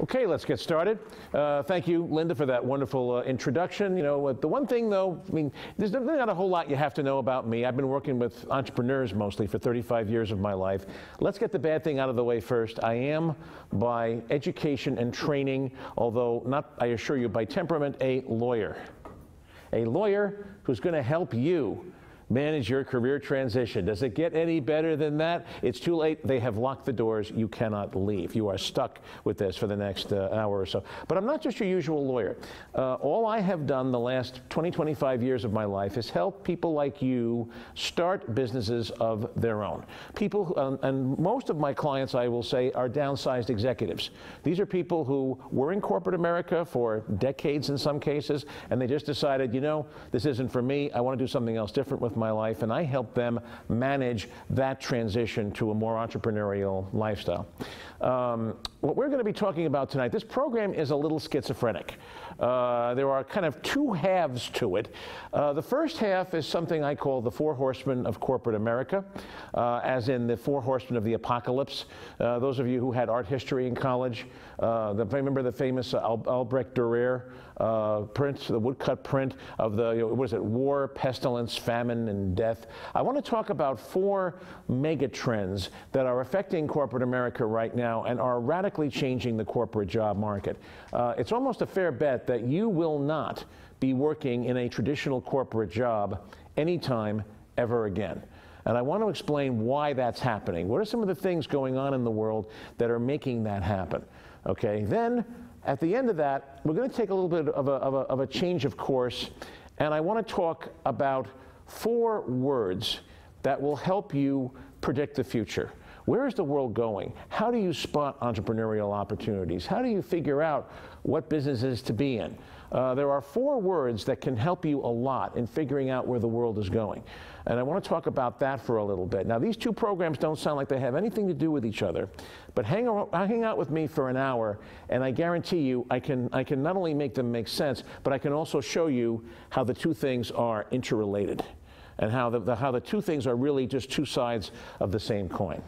Okay, let's get started. Thank you, Linda, for that wonderful introduction. You know, the one thing, though, I mean, there's not a whole lot you have to know about me. I've been working with entrepreneurs mostly for 35 years of my life. Let's get the bad thing out of the way first. I am, by education and training, although not, I assure you, by temperament, a lawyer. A lawyer who's going to help you manage your career transition. Does it get any better than that? It's too late. They have locked the doors. You cannot leave. You are stuck with this for the next hour or so. But I'm not just your usual lawyer. All I have done the last 25 years of my life is help people like you start businesses of their own. People, and most of my clients, I will say, are downsized executives. These are people who were in corporate America for decades in some cases, and they just decided, you know, this isn't for me. I want to do something else different with my life, and I help them manage that transition to a more entrepreneurial lifestyle. What we're going to be talking about tonight, this program is a little schizophrenic. There are kind of two halves to it. The first half is something I call the Four Horsemen of Corporate America, as in the Four Horsemen of the Apocalypse. Those of you who had art history in college, remember the famous Albrecht Dürer print, the woodcut print of the, what is it, war, pestilence, famine, and death. I want to talk about four megatrends that are affecting corporate America right now and are radically changing the corporate job market. It's almost a fair bet that you will not be working in a traditional corporate job anytime ever again. And I want to explain why that's happening. What are some of the things going on in the world that are making that happen? Okay, then at the end of that, we're going to take a little bit of a change of course, and I want to talk about four words that will help you predict the future. Where is the world going? How do you spot entrepreneurial opportunities? How do you figure out what businesses to be in? There are four words that can help you a lot in figuring out where the world is going. And I want to talk about that for a little bit. Now, these two programs don't sound like they have anything to do with each other, but hang out with me for an hour, and I guarantee you I can not only make them make sense, but I can also show you how the two things are interrelated and how the two things are really just two sides of the same coin.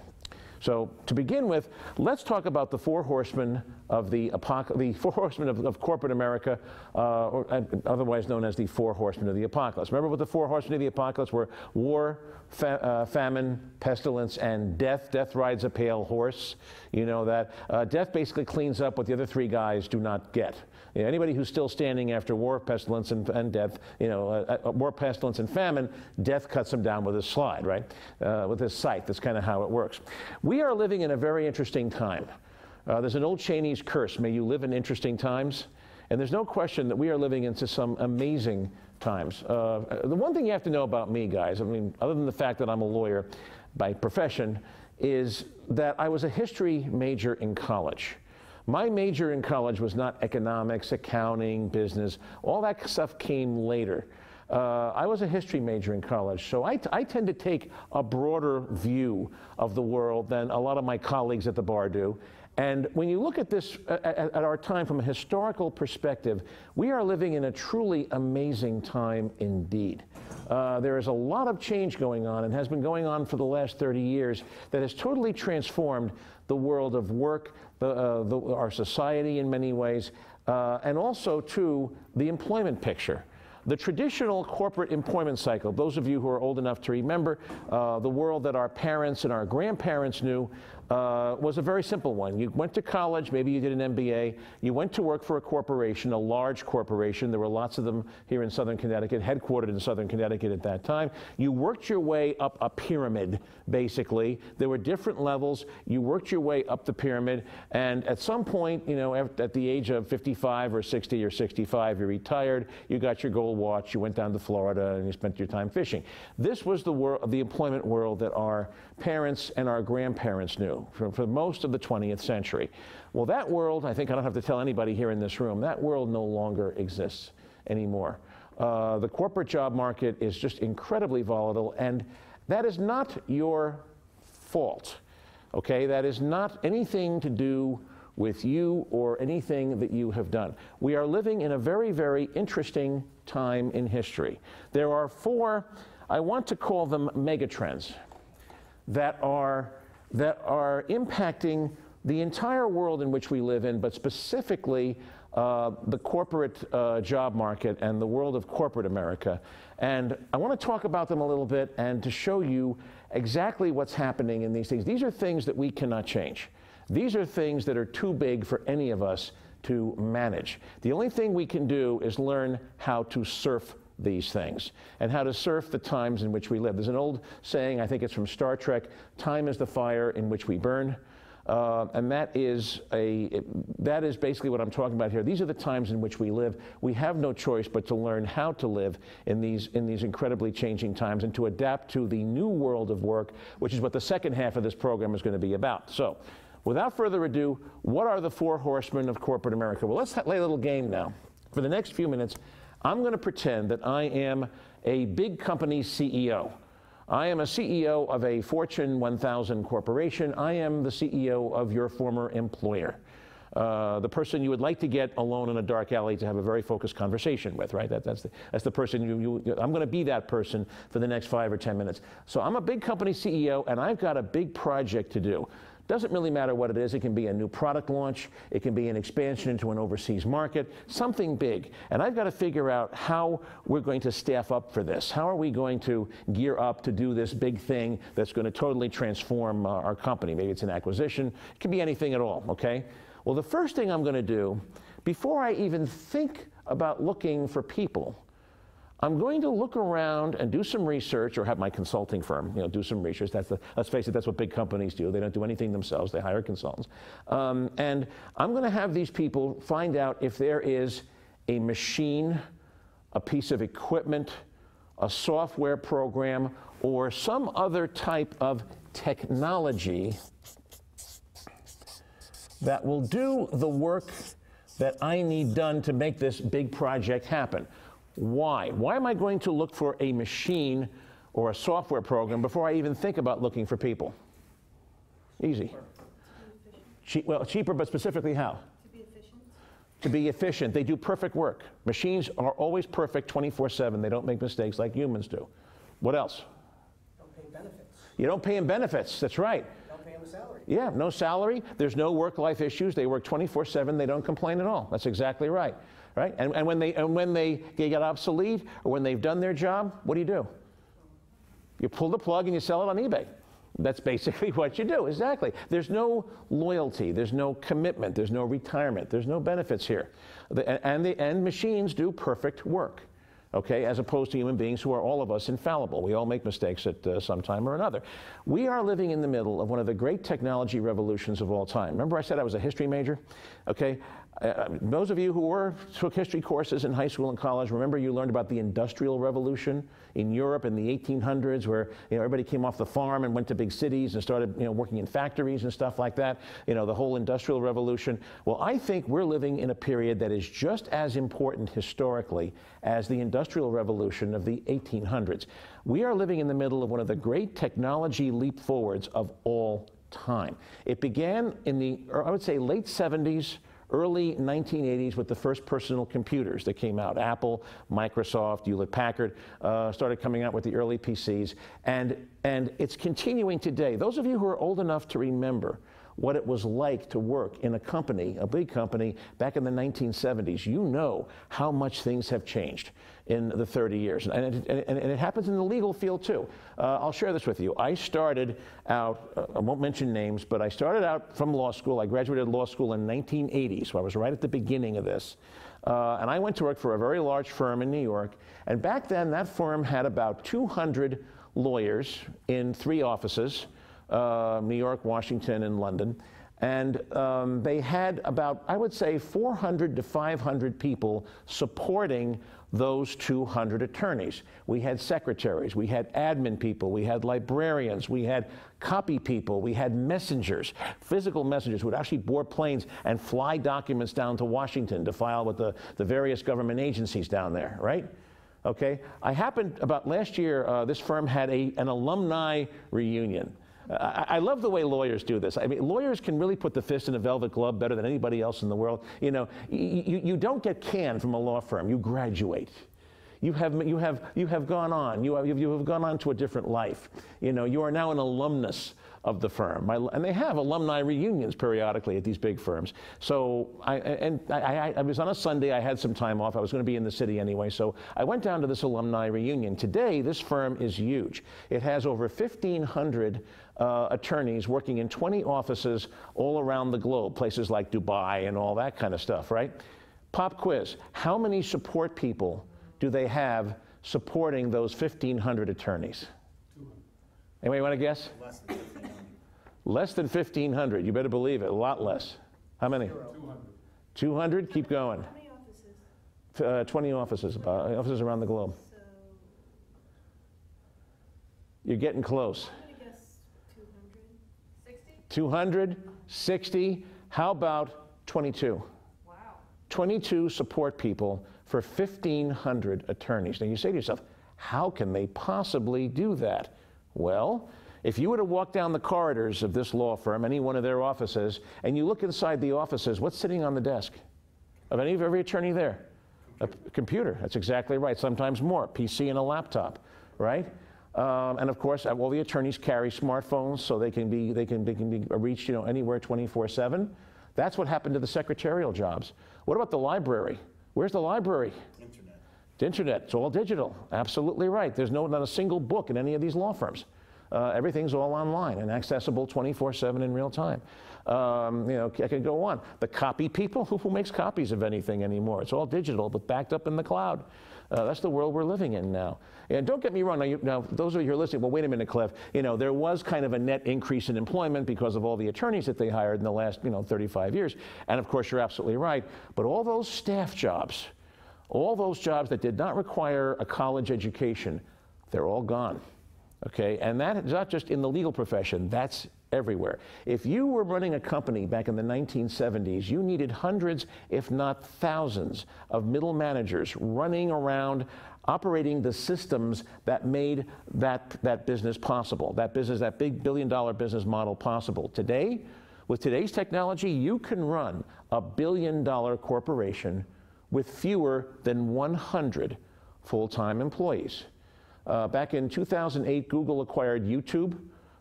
So to begin with, let's talk about the four horsemen of the four horsemen of corporate America, or otherwise known as the four horsemen of the apocalypse. Remember what the four horsemen of the apocalypse were? War, famine, pestilence, and death. Death rides a pale horse. You know that. Death basically cleans up what the other three guys do not get. You know, anybody who's still standing after war, pestilence, and death, you know, war, pestilence, and famine, death cuts them down with a slide, right? With his scythe. That's kind of how it works. We are living in a very interesting time. There's an old Chinese curse, may you live in interesting times. And there's no question that we are living into some amazing times. The one thing you have to know about me, guys, I mean, other than the fact that I'm a lawyer by profession, is that I was a history major in college. My major in college was not economics, accounting, business. All that stuff came later. I was a history major in college, so I tend to take a broader view of the world than a lot of my colleagues at the bar do. And when you look at this at our time from a historical perspective, we are living in a truly amazing time indeed. There is a lot of change going on and has been going on for the last 30 years that has totally transformed the world of work, our society in many ways, and also, too, the employment picture. The traditional corporate employment cycle, those of you who are old enough to remember the world that our parents and our grandparents knew, was a very simple one. You went to college, maybe you did an MBA, you went to work for a corporation, a large corporation. There were lots of them here in Southern Connecticut, headquartered in Southern Connecticut at that time. You worked your way up a pyramid, basically. There were different levels. You worked your way up the pyramid, and at some point, you know, at the age of 55 or 60 or 65, you retired, you got your gold watch, you went down to Florida, and you spent your time fishing. This was the world, the employment world that our parents and our grandparents knew for most of the 20th century. Well, that world, I think I don't have to tell anybody here in this room, that world no longer exists anymore. The corporate job market is just incredibly volatile, and that is not your fault, okay? That is not anything to do with you or anything that you have done. We are living in a very, very interesting time in history. There are four, I want to call them megatrends, that are impacting the entire world in which we live in, but specifically the corporate job market and the world of corporate America. And I want to talk about them a little bit and to show you exactly what's happening in these things. These are things that we cannot change. These are things that are too big for any of us to manage. The only thing we can do is learn how to surf these things and how to surf the times in which we live. There's an old saying, I think it's from Star Trek, time is the fire in which we burn. And that is basically what I'm talking about here. These are the times in which we live. We have no choice but to learn how to live in these incredibly changing times and to adapt to the new world of work, which is what the second half of this program is going to be about. So, without further ado, what are the four horsemen of corporate America? Well, let's play a little game now. For the next few minutes, I'm going to pretend that I am a big company CEO. I am a CEO of a Fortune 1000 corporation. I am the CEO of your former employer. The person you would like to get alone in a dark alley to have a very focused conversation with, right? That's the person I'm going to be that person for the next 5 or 10 minutes. So I'm a big company CEO, and I've got a big project to do. Doesn't really matter what it is. It can be a new product launch. It can be an expansion into an overseas market, something big. And I've got to figure out how we're going to staff up for this. How are we going to gear up to do this big thing that's going to totally transform our company? Maybe it's an acquisition. It can be anything at all, okay? Well, the first thing I'm going to do, before I even think about looking for people, I'm going to look around and do some research, or have my consulting firm, do some research. Let's face it, that's what big companies do. They don't do anything themselves. They hire consultants. And I'm going to have these people find out if there is a machine, a piece of equipment, a software program, or some other type of technology that will do the work that I need done to make this big project happen. Why? Why am I going to look for a machine or a software program before I even think about looking for people? Easy. Well, cheaper, but specifically how? To be efficient. To be efficient. They do perfect work. Machines are always perfect 24/7. They don't make mistakes like humans do. What else? Don't pay benefits. You don't pay them benefits. That's right. Don't pay them a salary. Yeah, no salary. There's no work-life issues. They work 24/7. They don't complain at all. That's exactly right. Right? And when they get obsolete or when they've done their job, what do? You pull the plug and you sell it on eBay. That's basically what you do. Exactly. There's no loyalty. There's no commitment. There's no retirement. There's no benefits here. And machines do perfect work. Okay, as opposed to human beings who are, all of us, infallible. We all make mistakes at some time or another. We are living in the middle of one of the great technology revolutions of all time. Remember I said I was a history major? Okay, those of you who took history courses in high school and college, remember you learned about the Industrial Revolution in Europe in the 1800s, where everybody came off the farm and went to big cities and started working in factories and stuff like that. The whole Industrial Revolution. Well, I think we're living in a period that is just as important historically as the Industrial Revolution of the 1800s. We are living in the middle of one of the great technology leap forwards of all time. It began in the, I would say, late 70s, early 1980s with the first personal computers that came out. Apple, Microsoft, Hewlett-Packard started coming out with the early PCs. And it's continuing today. Those of you who are old enough to remember what it was like to work in a company, a big company, back in the 1970s, you know how much things have changed in the 30 years. And it happens in the legal field too. I'll share this with you. I started out, I won't mention names, but I started out from law school. I graduated law school in 1980, so I was right at the beginning of this. And I went to work for a very large firm in New York. And back then, that firm had about 200 lawyers in 3 offices. New York, Washington, and London. And they had about, I would say, 400 to 500 people supporting those 200 attorneys. We had secretaries, we had admin people, we had librarians, we had copy people, we had messengers, physical messengers who would actually board planes and fly documents down to Washington to file with the various government agencies down there, right? Okay, I happened, about last year, this firm had an alumni reunion. I love the way lawyers do this. I mean, lawyers can really put the fist in a velvet glove better than anybody else in the world. You don't get canned from a law firm. You graduate. You have gone on. You have gone on to a different life. You know, you are now an alumnus of the firm, and they have alumni reunions periodically at these big firms. So I was on a Sunday. I had some time off. I was going to be in the city anyway, so I went down to this alumni reunion. Today, this firm is huge. It has over 1,500 attorneys working in 20 offices all around the globe, places like Dubai and all that kind of stuff, right? Pop quiz: how many support people do they have supporting those 1,500 attorneys? 200. Anybody want to guess? Less than 1,500. Less than 1,500. You better believe it. A lot less. How many? 200. 200? Keep going. How many offices? 20 offices, offices around the globe. So, You're getting close. I'm gonna guess 260? 260. How about 22? Wow. 22 support people for 1,500 attorneys. Now you say to yourself, how can they possibly do that? Well, if you were to walk down the corridors of this law firm, any one of their offices, and you look inside the offices, what's sitting on the desk of every attorney there? A computer. That's exactly right. Sometimes more. PC and a laptop, right? And of course, all the attorneys carry smartphones, so they can be reached, you know, anywhere 24/7. That's what happened to the secretarial jobs. What about the library? Where's the library? Internet. The internet. It's all digital. Absolutely right. There's not a single book in any of these law firms. Everything's all online and accessible 24/7 in real time. You know, I can go on. The copy people, who makes copies of anything anymore? It's all digital, but backed up in the cloud. That's the world we're living in now. And don't get me wrong, now those of you who are listening, well, wait a minute, Cliff. You know, there was kind of a net increase in employment because of all the attorneys that they hired in the last, 35 years. And of course, you're absolutely right. But all those staff jobs, all those jobs that did not require a college education, they're all gone. Okay, and that is not just in the legal profession, that's everywhere. If you were running a company back in the 1970s, you needed hundreds, if not thousands, of middle managers running around, operating the systems that made that business possible, that big billion-dollar business model possible. Today, with today's technology, you can run a billion-dollar corporation with fewer than 100 full-time employees. Back in 2008, Google acquired YouTube.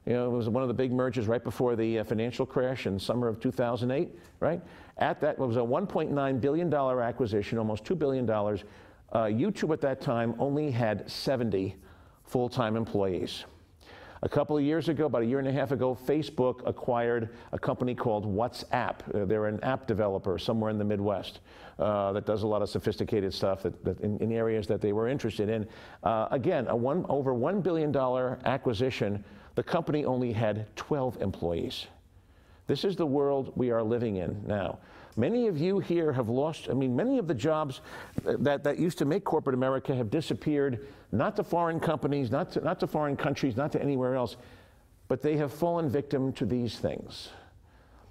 You know, it was one of the big mergers right before the financial crash in summer of 2008, right? At that, it was a $1.9 billion acquisition, almost $2 billion. YouTube at that time only had 70 full-time employees. A couple of years ago, about a year and a half ago, Facebook acquired a company called WhatsApp. They're an app developer somewhere in the Midwest that does a lot of sophisticated stuff in areas that they were interested in. Again, over $1 billion acquisition. The company only had 12 employees. This is the world we are living in now. Many of you here have lost, many of the jobs that used to make corporate America have disappeared, not to foreign companies, not to foreign countries, not to anywhere else, but they have fallen victim to these things.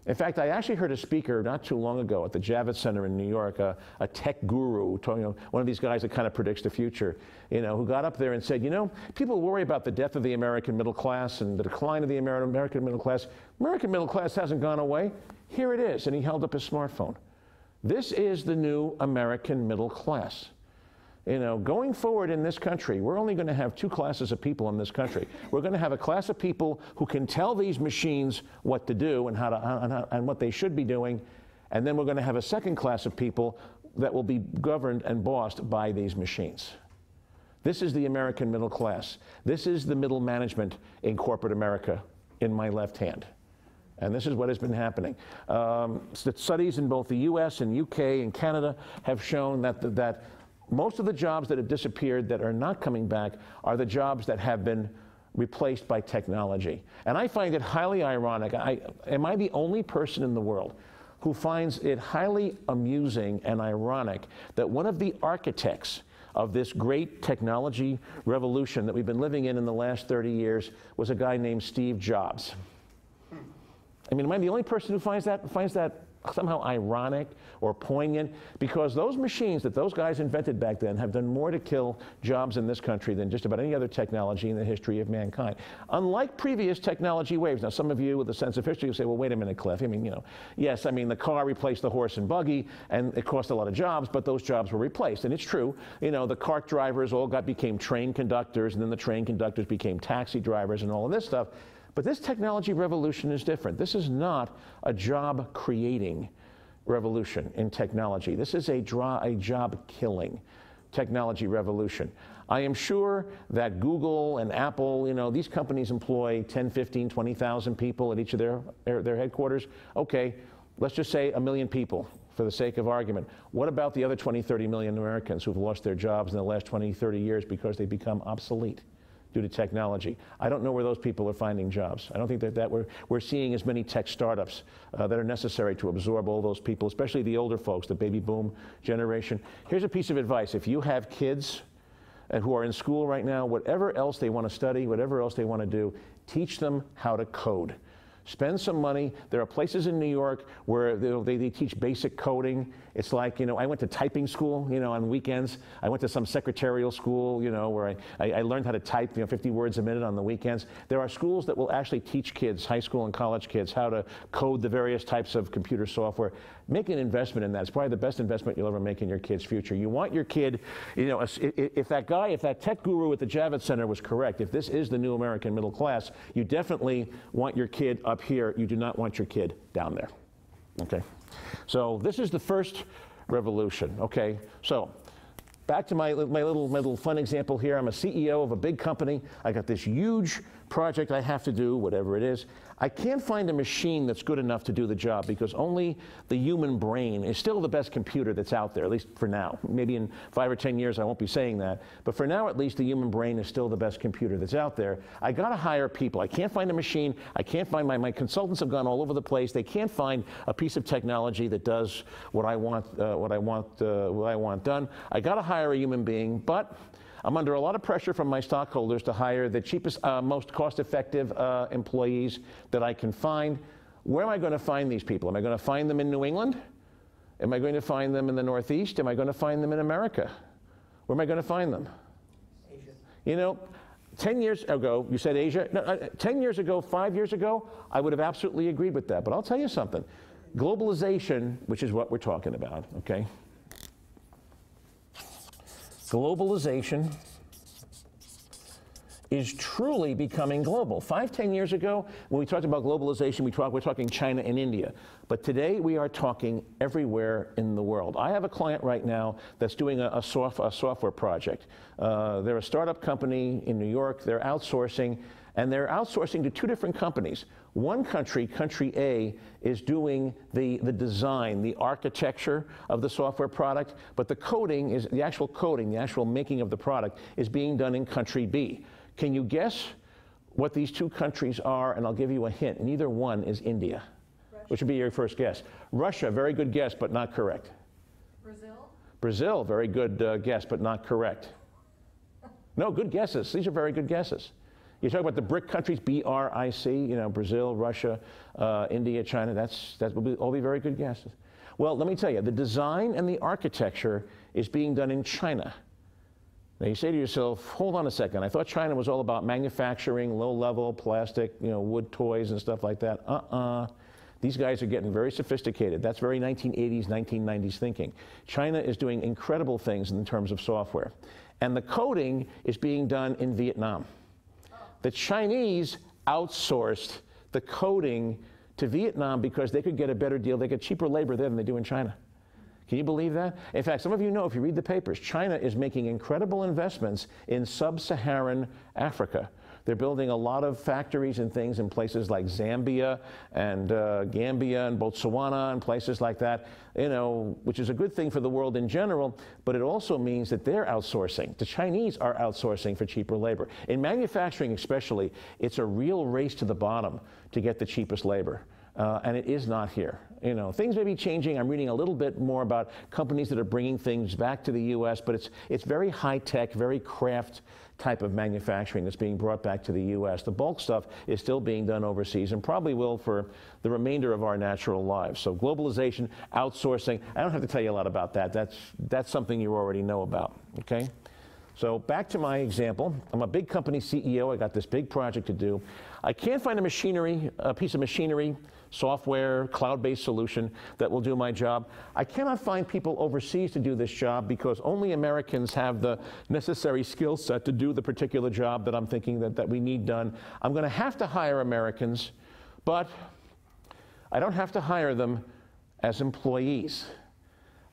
In fact, I actually heard a speaker not too long ago at the Javits Center in New York, a tech guru, one of these guys that kind of predicts the future, who got up there and said, people worry about the death of the American middle class and the decline of the American middle class. American middle class hasn't gone away. Here it is. And he held up his smartphone. This is the new American middle class. Going forward in this country, we're only going to have two classes of people in this country. We're going to have a class of people who can tell these machines what to do and and what they should be doing, and then we're going to have a second class of people that will be governed and bossed by these machines. This is the American middle class. This is the middle management in corporate America in my left hand. And this is what has been happening. Studies in both the US and UK and Canada have shown that most of the jobs that have disappeared that are not coming back are the jobs that have been replaced by technology. And I find it highly ironic. Am I the only person in the world who finds it highly amusing and ironic that one of the architects of this great technology revolution that we've been living in the last 30 years was a guy named Steve Jobs? Am I the only person who finds that somehow ironic or poignant, because those machines that those guys invented back then have done more to kill jobs in this country than just about any other technology in the history of mankind. Unlike previous technology waves. Now, some of you with a sense of history will say, well, wait a minute, Cliff. I mean, you know, yes, I mean, the car replaced the horse and buggy, and it cost a lot of jobs, but those jobs were replaced. And it's true, you know, the cart drivers all became train conductors, and then the train conductors became taxi drivers and all of this stuff. But this technology revolution is different. This is not a job-creating revolution in technology. This is a job-killing technology revolution. I am sure that Google and Apple, you know, these companies employ 10, 15, 20,000 people at each of their headquarters. Okay, let's just say 1 million people for the sake of argument. What about the other 20, 30 million Americans who've lost their jobs in the last 20, 30 years because they become obsolete due to technology? I don't know where those people are finding jobs. I don't think that we're seeing as many tech startups that are necessary to absorb all those people, especially the older folks, the baby boom generation. Here's a piece of advice. If you have kids who are in school right now, whatever else they want to study, whatever else they want to do, teach them how to code. Spend some money. There are places in New York where they teach basic coding. It's like, you know, I went to typing school, you know, on weekends. I went to some secretarial school, you know, where I learned how to type, you know, 50 words a minute on the weekends. There are schools that will actually teach kids, high school and college kids, how to code the various types of computer software. Make an investment in that. It's probably the best investment you'll ever make in your kid's future. You want your kid, you know, if that tech guru at the Javits Center was correct, if this is the new American middle class, you definitely want your kid up here. You do not want your kid down there. Okay? So this is the first revolution. Okay? So back to my little fun example here. I'm a CEO of a big company. I got this huge project I have to do, whatever it is. I can't find a machine that's good enough to do the job because only the human brain is still the best computer that's out there, at least for now. Maybe in 5 or 10 years I won't be saying that, but for now at least the human brain is still the best computer that's out there. I gotta hire people. I can't find a machine. I can't find my consultants have gone all over the place. They can't find a piece of technology that does what I want done. I gotta hire a human being, but I'm under a lot of pressure from my stockholders to hire the cheapest, most cost-effective employees that I can find. Where am I going to find these people? Am I going to find them in New England? Am I going to find them in the Northeast? Am I going to find them in America? Where am I going to find them? Asia. You know, 10 years ago, you said Asia. No, 10 years ago, 5 years ago, I would have absolutely agreed with that. But I'll tell you something. Globalization, which is what we're talking about, okay? Globalization is truly becoming global. 5, 10 years ago, when we talked about globalization, we're talking China and India. But today, we are talking everywhere in the world. I have a client right now that's doing a software project. They're a startup company in New York. They're outsourcing, and they're outsourcing to 2 different companies. One country, country A, is doing the design, the architecture of the software product, but the coding, the actual making of the product is being done in country B. Can you guess what these 2 countries are? And I'll give you a hint. Neither one is India, which would be your first guess. Russia, very good guess, but not correct. Brazil? Brazil, very good guess, but not correct. No, good guesses. These are very good guesses. You talk about the BRIC countries, B-R-I-C, you know, Brazil, Russia, India, China, that will all be very good guesses. Well, let me tell you, the design and the architecture is being done in China. Now you say to yourself, hold on a second, I thought China was all about manufacturing, low-level plastic, you know, wood toys and stuff like that. These guys are getting very sophisticated. That's very 1980s, 1990s thinking. China is doing incredible things in terms of software. And the coding is being done in Vietnam. The Chinese outsourced the coding to Vietnam because they could get a better deal. They get cheaper labor there than they do in China. Can you believe that? In fact, some of you know, if you read the papers, China is making incredible investments in sub-Saharan Africa. They're building a lot of factories and things in places like Zambia and Gambia and Botswana and places like that, you know, which is a good thing for the world in general, but it also means that they're outsourcing. The Chinese are outsourcing for cheaper labor. In manufacturing especially, it's a real race to the bottom to get the cheapest labor. and it is not here. You know, things may be changing. I'm reading a little bit more about companies that are bringing things back to the U.S., but it's very high-tech, very craft type of manufacturing that's being brought back to the U.S. The bulk stuff is still being done overseas and probably will for the remainder of our natural lives. So globalization, outsourcing, I don't have to tell you a lot about that. That's something you already know about, okay? So back to my example. I'm a big company CEO. I got this big project to do. I can't find a piece of machinery, software, cloud-based solution that will do my job. I cannot find people overseas to do this job because only Americans have the necessary skill set to do the particular job that I'm thinking that we need done. I'm going to have to hire Americans, but I don't have to hire them as employees.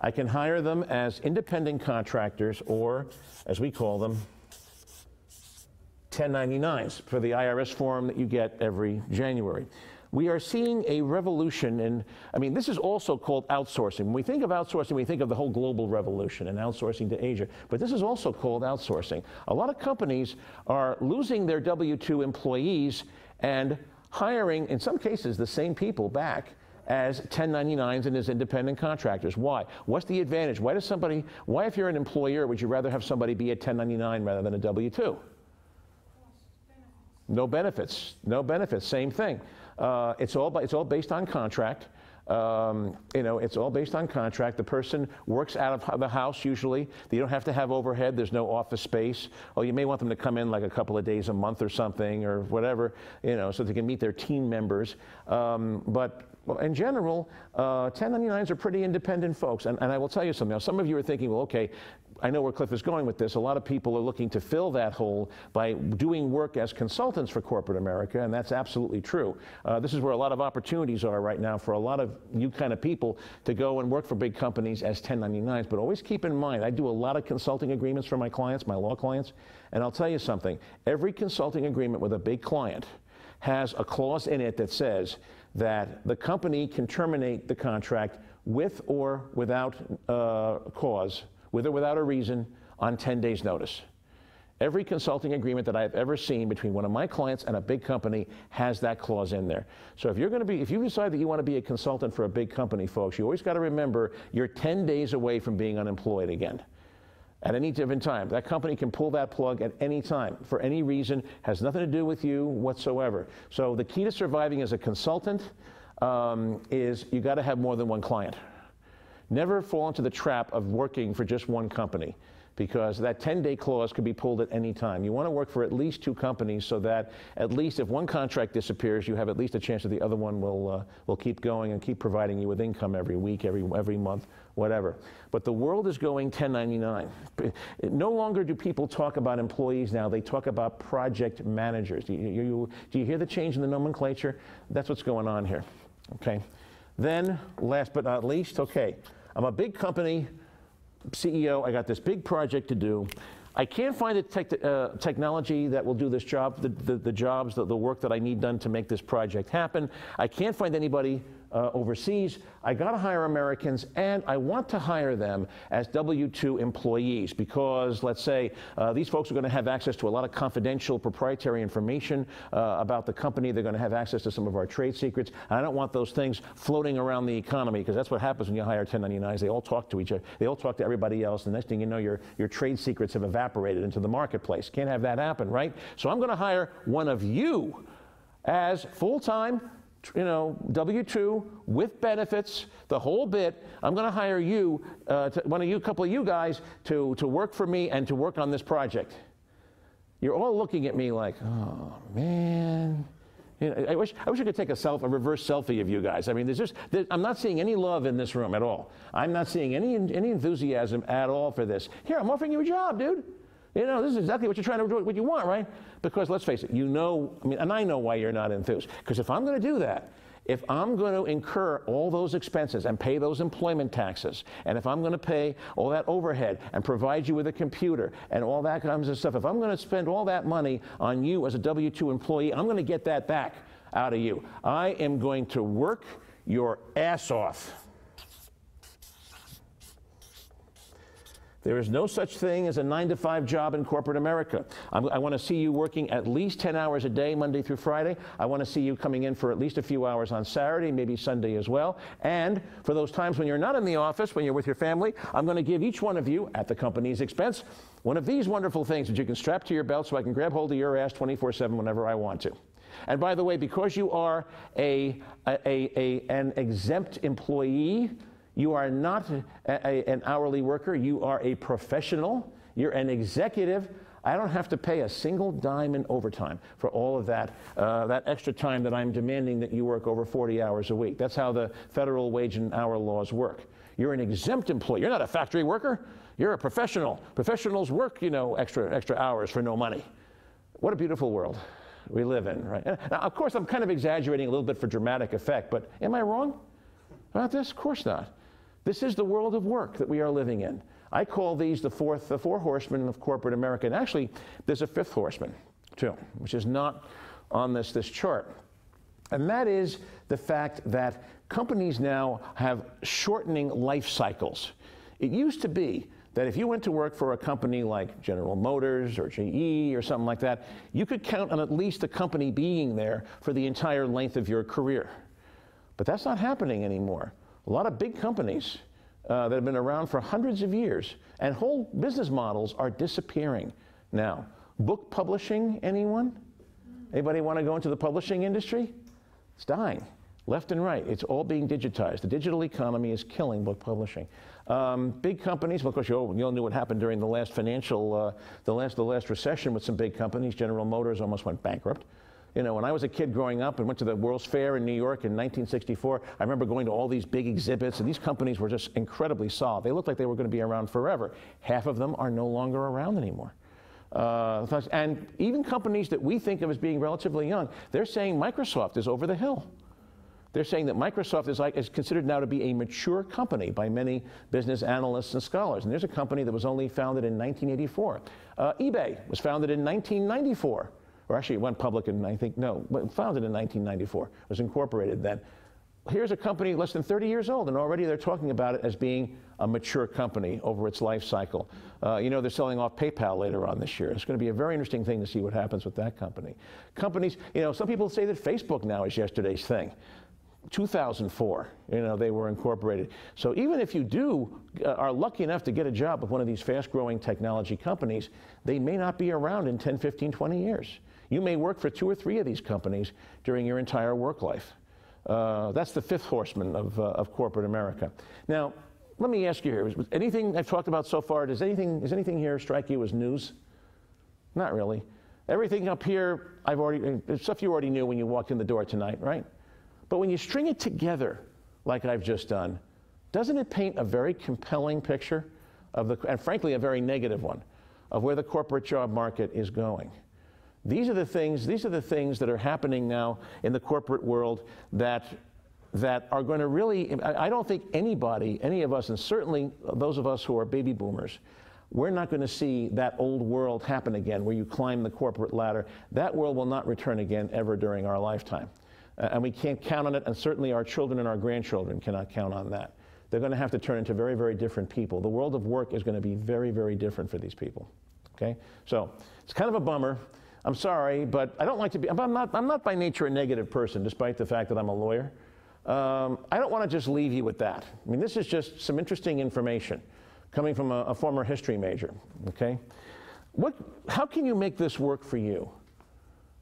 I can hire them as independent contractors, or as we call them, 1099s for the IRS form that you get every January. We are seeing a revolution in, I mean, this is also called outsourcing. When we think of outsourcing, we think of the whole global revolution and outsourcing to Asia, but this is also called outsourcing. A lot of companies are losing their W-2 employees and hiring, in some cases, the same people back as 1099s and as independent contractors. Why? What's the advantage? Why if you're an employer, would you rather have somebody be a 1099 rather than a W-2? No benefits, no benefits, same thing. It's all based on contract. You know, it's all based on contract. The person works out of the house usually. They don't have to have overhead. There's no office space. Oh, you may want them to come in like a couple of days a month or something or whatever, you know, so they can meet their team members. But in general, 1099s are pretty independent folks. And I will tell you something. Now, some of you are thinking, well, okay, I know where Cliff is going with this. A lot of people are looking to fill that hole by doing work as consultants for corporate America, and that's absolutely true. This is where a lot of opportunities are right now for a lot of you kind of people to go and work for big companies as 1099s. But always keep in mind, I do a lot of consulting agreements for my clients, my law clients, and I'll tell you something. Every consulting agreement with a big client has a clause in it that says that the company can terminate the contract with or without cause, with or without a reason, on 10 days' notice. Every consulting agreement that I've ever seen between one of my clients and a big company has that clause in there. So if you decide that you want to be a consultant for a big company, folks, you always got to remember you're 10 days away from being unemployed again. At any given time. That company can pull that plug at any time, for any reason, has nothing to do with you whatsoever. So the key to surviving as a consultant is you got to have more than one client. Never fall into the trap of working for just one company, because that 10-day clause could be pulled at any time. You want to work for at least two companies so that at least if one contract disappears, you have at least a chance that the other one will keep going and keep providing you with income every week, every month, whatever. But the world is going 1099. No longer do people talk about employees now. They talk about project managers. Do you hear the change in the nomenclature? That's what's going on here. Okay. Then, last but not least, okay, I'm a big company CEO. I got this big project to do. I can't find the technology that will do this job, the work that I need done to make this project happen. I can't find anybody overseas. I got to hire Americans, and I want to hire them as W-2 employees because, let's say, these folks are going to have access to a lot of confidential proprietary information about the company. They're going to have access to some of our trade secrets. And I don't want those things floating around the economy, because that's what happens when you hire 1099s. They all talk to each other. They all talk to everybody else. And the next thing you know, your trade secrets have evaporated into the marketplace. Can't have that happen, right? So I'm going to hire one of you as full-time, W-2 with benefits, the whole bit. I'm going to hire you, a couple of you guys, to work for me and to work on this project. You're all looking at me like, oh man. I wish I could take a reverse selfie of you guys. I mean, I'm not seeing any love in this room at all. I'm not seeing any enthusiasm at all for this. Here, I'm offering you a job, dude. This is exactly what you're trying to do, what you want, right? Because let's face it, and I know why you're not enthused. Because if I'm going to do that, if I'm going to incur all those expenses and pay those employment taxes, and if I'm going to pay all that overhead and provide you with a computer and all that kinds of stuff, if I'm going to spend all that money on you as a W-2 employee, I'm going to get that back out of you. I am going to work your ass off. There is no such thing as a 9-to-5 job in corporate America. I want to see you working at least 10 hours a day, Monday through Friday. I want to see you coming in for at least a few hours on Saturday, maybe Sunday as well. And for those times when you're not in the office, when you're with your family, I'm going to give each one of you, at the company's expense, one of these wonderful things that you can strap to your belt so I can grab hold of your ass 24/7 whenever I want to. And by the way, because you are an exempt employee, you are not an hourly worker, you are a professional, you're an executive. I don't have to pay a single dime in overtime for all of that, that extra time that I'm demanding that you work over 40 hours a week. That's how the federal wage and hour laws work. You're an exempt employee. You're not a factory worker. You're a professional. Professionals work, you know, extra hours for no money. What a beautiful world we live in, right? Now, of course, I'm kind of exaggerating a little bit for dramatic effect, but am I wrong about this? Of course not. This is the world of work that we are living in. I call these the four horsemen of corporate America. And actually, there's a fifth horseman, too, which is not on this chart. And that is the fact that companies now have shortening life cycles. It used to be that if you went to work for a company like General Motors or GE or something like that, you could count on at least the company being there for the entire length of your career. But that's not happening anymore. A lot of big companies that have been around for hundreds of years and whole business models are disappearing now. Book publishing, anyone? Anybody want to go into the publishing industry? It's dying, left and right. It's all being digitized. The digital economy is killing book publishing. Big companies, well, of course, you all knew what happened during the last the last recession with some big companies. General Motors almost went bankrupt. You know, when I was a kid growing up and went to the World's Fair in New York in 1964, I remember going to all these big exhibits, and these companies were just incredibly solid. They looked like they were going to be around forever. Half of them are no longer around anymore. And even companies that we think of as being relatively young, they're saying Microsoft is over the hill. They're saying that Microsoft is considered now to be a mature company by many business analysts and scholars. And there's a company that was only founded in 1984. eBay was founded in 1994. Or actually it went public in, founded in 1994. It was incorporated then. Here's a company less than 30 years old, and already they're talking about it as being a mature company over its life cycle. You know, they're selling off PayPal later on this year. It's going to be a very interesting thing to see what happens with that company. Companies, you know, some people say that Facebook now is yesterday's thing. 2004, you know, they were incorporated. So even if you are lucky enough to get a job with one of these fast-growing technology companies, they may not be around in 10, 15, 20 years. You may work for 2 or 3 of these companies during your entire work life. That's the fifth horseman of corporate America. Now, let me ask you here, anything I've talked about so far, does anything here strike you as news? Not really. Everything up here, stuff you already knew when you walked in the door tonight, right? But when you string it together, like I've just done, doesn't it paint a very compelling picture and frankly, a very negative one, of where the corporate job market is going? These are the things that are happening now in the corporate world that are going to really, I don't think any of us, and certainly those of us who are baby boomers, we're not going to see that old world happen again where you climb the corporate ladder. That world will not return again ever during our lifetime. And we can't count on it, and certainly our children and our grandchildren cannot count on that. They're going to have to turn into very, very different people. The world of work is going to be very, very different for these people. Okay? So it's kind of a bummer. I'm sorry, but I don't like to be, I'm not by nature a negative person, despite the fact that I'm a lawyer. I don't want to just leave you with that. I mean, this is just some interesting information coming from a former history major, okay? How can you make this work for you?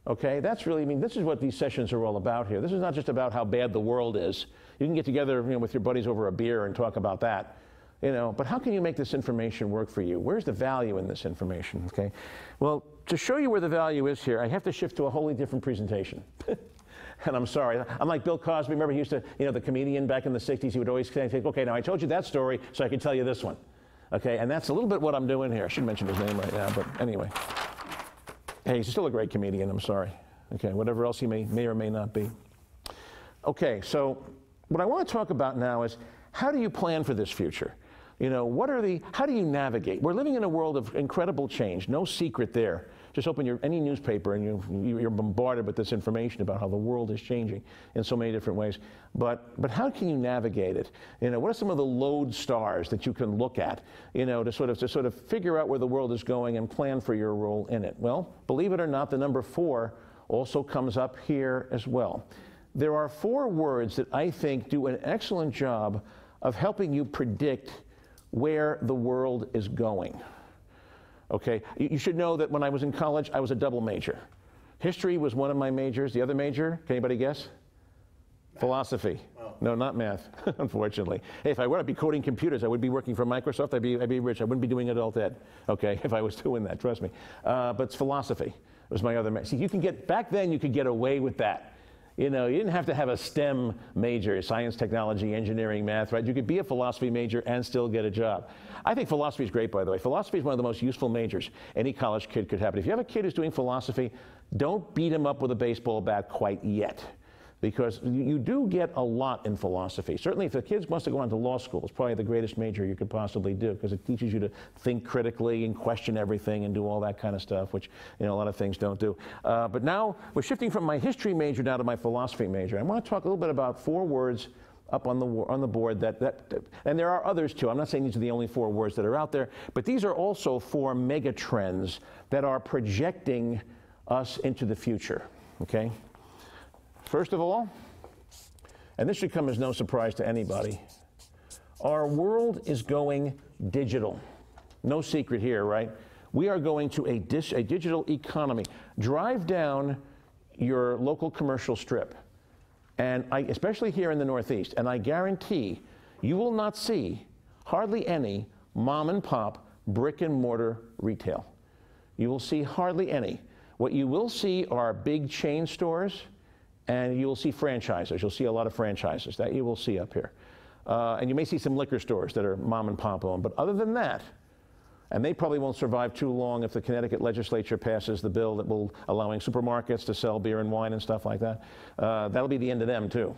Okay, that's really, I mean, this is what these sessions are all about here. This is not just about how bad the world is. You can get together, you know, with your buddies over a beer and talk about that, you know, but how can you make this information work for you? Where's the value in this information, okay? Well, to show you where the value is here, I have to shift to a wholly different presentation. And I'm sorry, I'm like Bill Cosby. Remember he used to, you know, the comedian back in the 60s, he would always say, okay, now I told you that story, so I can tell you this one. Okay, and that's a little bit what I'm doing here. I shouldn't mention his name right now, but anyway. Hey, he's still a great comedian, I'm sorry. Okay, whatever else he may or may not be. Okay, so what I want to talk about now is how do you plan for this future? You know, how do you navigate? We're living in a world of incredible change, no secret there. Just open any newspaper and you're bombarded with this information about how the world is changing in so many different ways. But how can you navigate it? You know, what are some of the lodestars that you can look at, you know, to sort of figure out where the world is going and plan for your role in it? Well, believe it or not, the number 4 also comes up here as well. There are 4 words that I think do an excellent job of helping you predict where the world is going. Okay, you should know that when I was in college, I was a double major. History was one of my majors. The other major, can anybody guess? Math. Philosophy. Oh. No, not math, unfortunately. Hey, if I were to be coding computers, I would be working for Microsoft. I'd be rich. I wouldn't be doing adult ed, okay, if I was doing that, trust me. But it's philosophy. It was my other major. See, back then you could get away with that. You know, you didn't have to have a STEM major, science, technology, engineering, math, right? You could be a philosophy major and still get a job. I think philosophy is great, by the way. Philosophy is one of the most useful majors any college kid could have. But if you have a kid who's doing philosophy, don't beat him up with a baseball bat quite yet, because you do get a lot in philosophy. Certainly if the kids wants to go on to law school, it's probably the greatest major you could possibly do, because it teaches you to think critically and question everything and do all that kind of stuff, which, you know, a lot of things don't do. But now we're shifting from my history major now to my philosophy major. I want to talk a little bit about 4 words up on the board and there are others too. I'm not saying these are the only 4 words that are out there, but these are also 4 megatrends that are projecting us into the future, okay? First of all, and this should come as no surprise to anybody, our world is going digital. No secret here, right? We are going to a digital economy. Drive down your local commercial strip, and especially here in the Northeast, and I guarantee you will not see hardly any mom and pop brick and mortar retail. You will see hardly any. What you will see are big chain stores, and you will see franchises. You'll see a lot of franchises that you will see up here. And you may see some liquor stores that are mom and pop owned, but other than that, and they probably won't survive too long if the Connecticut legislature passes the bill that will allowing supermarkets to sell beer and wine and stuff like that. That'll be the end of them too.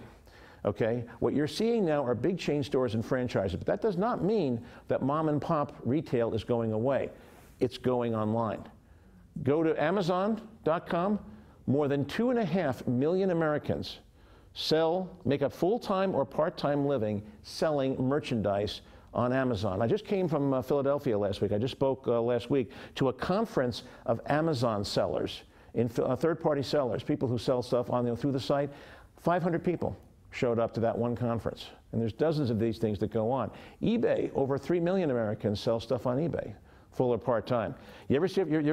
Okay? What you're seeing now are big chain stores and franchises, but that does not mean that mom and pop retail is going away. It's going online. Go to Amazon.com. More than 2.5 million Americans make a full-time or part-time living selling merchandise on Amazon. I just came from Philadelphia last week. I just spoke last week to a conference of Amazon sellers, third-party sellers, people who sell stuff through the site. 500 people showed up to that one conference. And there's dozens of these things that go on. eBay, over 3 million Americans sell stuff on eBay, full or part-time. You ever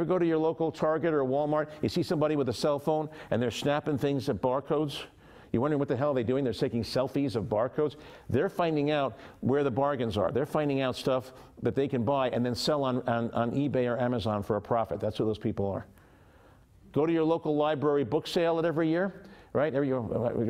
go to your local Target or Walmart, you see somebody with a cell phone and they're snapping things at barcodes? You're wondering what the hell are they doing? They're taking selfies of barcodes. They're finding out where the bargains are. They're finding out stuff that they can buy and then sell on eBay or Amazon for a profit. That's who those people are. Go to your local library book sale at every year, right? Your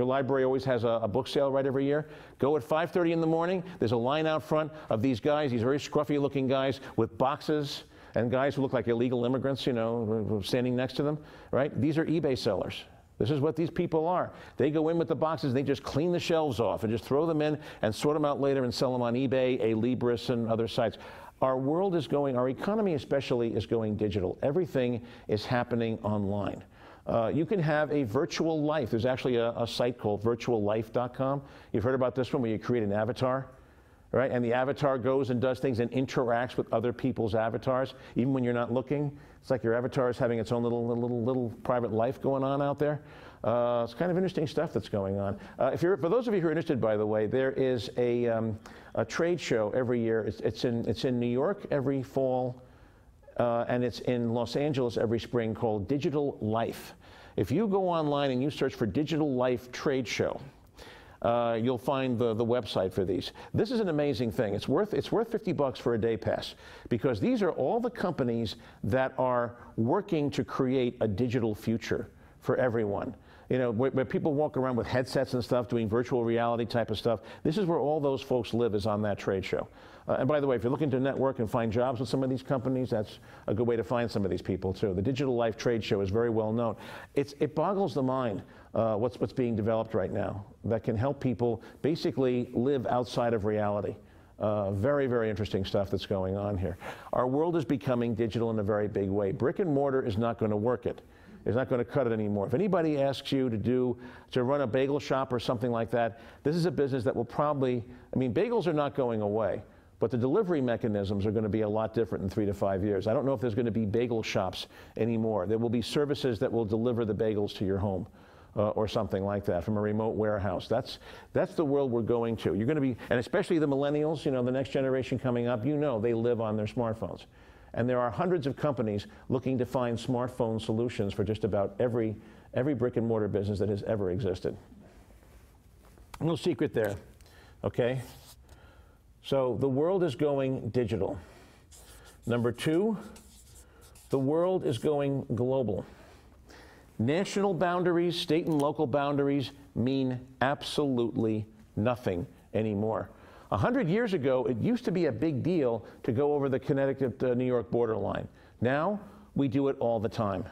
library always has a book sale right every year. Go at 5:30 in the morning. There's a line out front of these guys, these very scruffy looking guys with boxes, and guys who look like illegal immigrants, you know, standing next to them, right? These are eBay sellers. This is what these people are. They go in with the boxes, they just clean the shelves off and just throw them in and sort them out later and sell them on eBay, Libris, and other sites. Our world is going, our economy especially is going digital. Everything is happening online. You can have a virtual life. There's actually a site called virtuallife.com. You've heard about this one where you create an avatar, right? And the avatar goes and does things and interacts with other people's avatars, even when you're not looking. It's like your avatar is having its own little private life going on out there. It's kind of interesting stuff that's going on. For those of you who are interested, by the way, there is a trade show every year. It's in New York every fall, and it's in Los Angeles every spring, called Digital Life. If you go online and you search for Digital Life Trade Show, you'll find the website for these. This is an amazing thing. It's worth $50 for a day pass, because these are all the companies that are working to create a digital future for everyone. You know, where people walk around with headsets and stuff, doing virtual reality type of stuff. This is where all those folks live, is on that trade show. And by the way, if you're looking to network and find jobs with some of these companies, that's a good way to find some of these people too. The Digital Life Trade Show is very well known. It boggles the mind what's being developed right now that can help people basically live outside of reality. Very, very interesting stuff that's going on here. Our world is becoming digital in a very big way. Brick and mortar is not going to work it. It's not going to cut it anymore. If anybody asks you to run a bagel shop or something like that, this is a business that will probably, I mean, bagels are not going away, but the delivery mechanisms are going to be a lot different in 3 to 5 years. I don't know if there's going to be bagel shops anymore. There will be services that will deliver the bagels to your home. Or something like that from a remote warehouse. That's the world we're going to. You're going to be, and especially the millennials, you know, the next generation coming up, you know, they live on their smartphones. And there are hundreds of companies looking to find smartphone solutions for just about every brick and mortar business that has ever existed. No secret there, okay? So the world is going digital. Number 2, the world is going global. National boundaries, state and local boundaries mean absolutely nothing anymore. 100 years ago, it used to be a big deal to go over the Connecticut-New York borderline. Now, we do it all the time.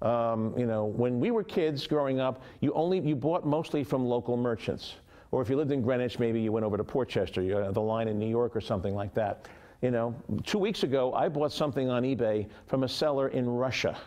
You know, when we were kids growing up, you bought mostly from local merchants. Or if you lived in Greenwich, maybe you went over to Portchester, the line in New York or something like that. You know, 2 weeks ago, I bought something on eBay from a seller in Russia.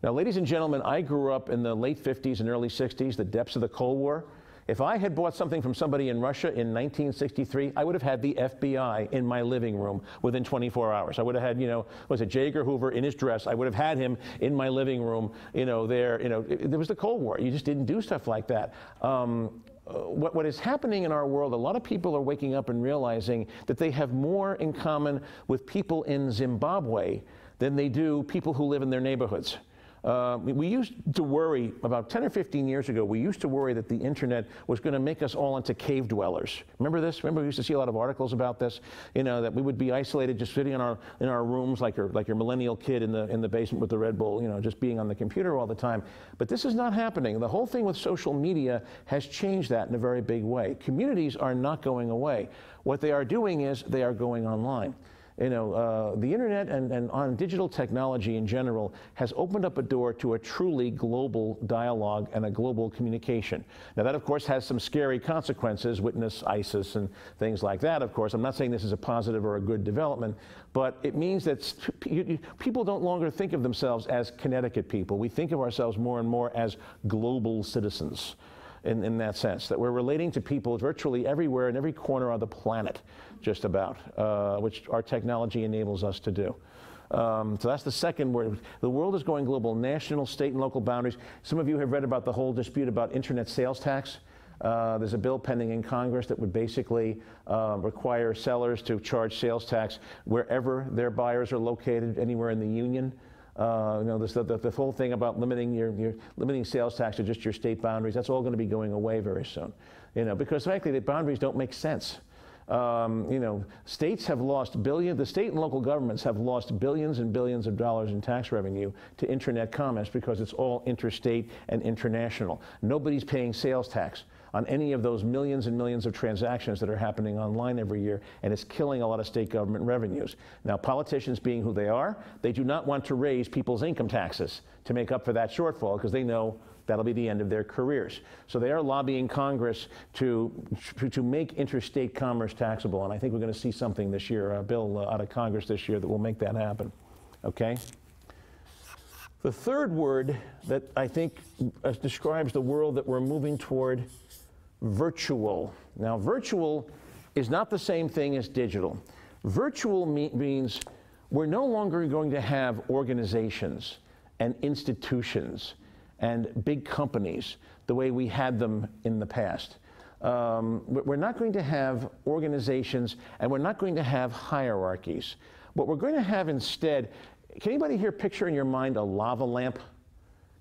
Now, ladies and gentlemen, I grew up in the late 50s and early 60s, the depths of the Cold War. If I had bought something from somebody in Russia in 1963, I would have had the FBI in my living room within 24 hours. I would have had, you know, was it J. Edgar Hoover in his dress? I would have had him in my living room, you know, there. You know, there was the Cold War. You just didn't do stuff like that. What is happening in our world, a lot of people are waking up and realizing that they have more in common with people in Zimbabwe than they do people who live in their neighborhoods. We used to worry, about 10 or 15 years ago, we used to worry that the internet was going to make us all into cave dwellers. Remember this? Remember we used to see a lot of articles about this? You know, that we would be isolated just sitting in our rooms like your millennial kid in the basement with the Red Bull, you know, just being on the computer all the time. But this is not happening. The whole thing with social media has changed that in a very big way. Communities are not going away. What they are doing is they are going online. You know, the internet and on digital technology in general has opened up a door to a truly global dialogue and a global communication. Now that, of course, has some scary consequences, witness ISIS and things like that, of course. I'm not saying this is a positive or a good development, but it means that people don't longer think of themselves as Connecticut people. We think of ourselves more and more as global citizens. In that sense, that we're relating to people virtually everywhere in every corner of the planet, just about, which our technology enables us to do. So that's the second word. The world is going global, national, state, and local boundaries. Some of you have read about the whole dispute about internet sales tax. There's a bill pending in Congress that would basically require sellers to charge sales tax wherever their buyers are located, anywhere in the union. You know, the whole thing about limiting sales tax to just your state boundaries, that's all going to be going away very soon. You know, because frankly, the boundaries don't make sense. You know, states have lost the state and local governments have lost billions and billions of dollars in tax revenue to internet commerce because it's all interstate and international. Nobody's paying sales tax on any of those millions and millions of transactions that are happening online every year, and it's killing a lot of state government revenues. Now, politicians being who they are, they do not want to raise people's income taxes to make up for that shortfall because they know that'll be the end of their careers. So they are lobbying Congress to make interstate commerce taxable, and I think we're going to see something this year, a bill out of Congress this year that will make that happen, okay? The third word that I think describes the world that we're moving toward, virtual. Now, virtual is not the same thing as digital. Virtual means we're no longer going to have organizations and institutions and big companies the way we had them in the past. We're not going to have organizations and we're not going to have hierarchies. What we're going to have instead, can anybody here picture in your mind a lava lamp?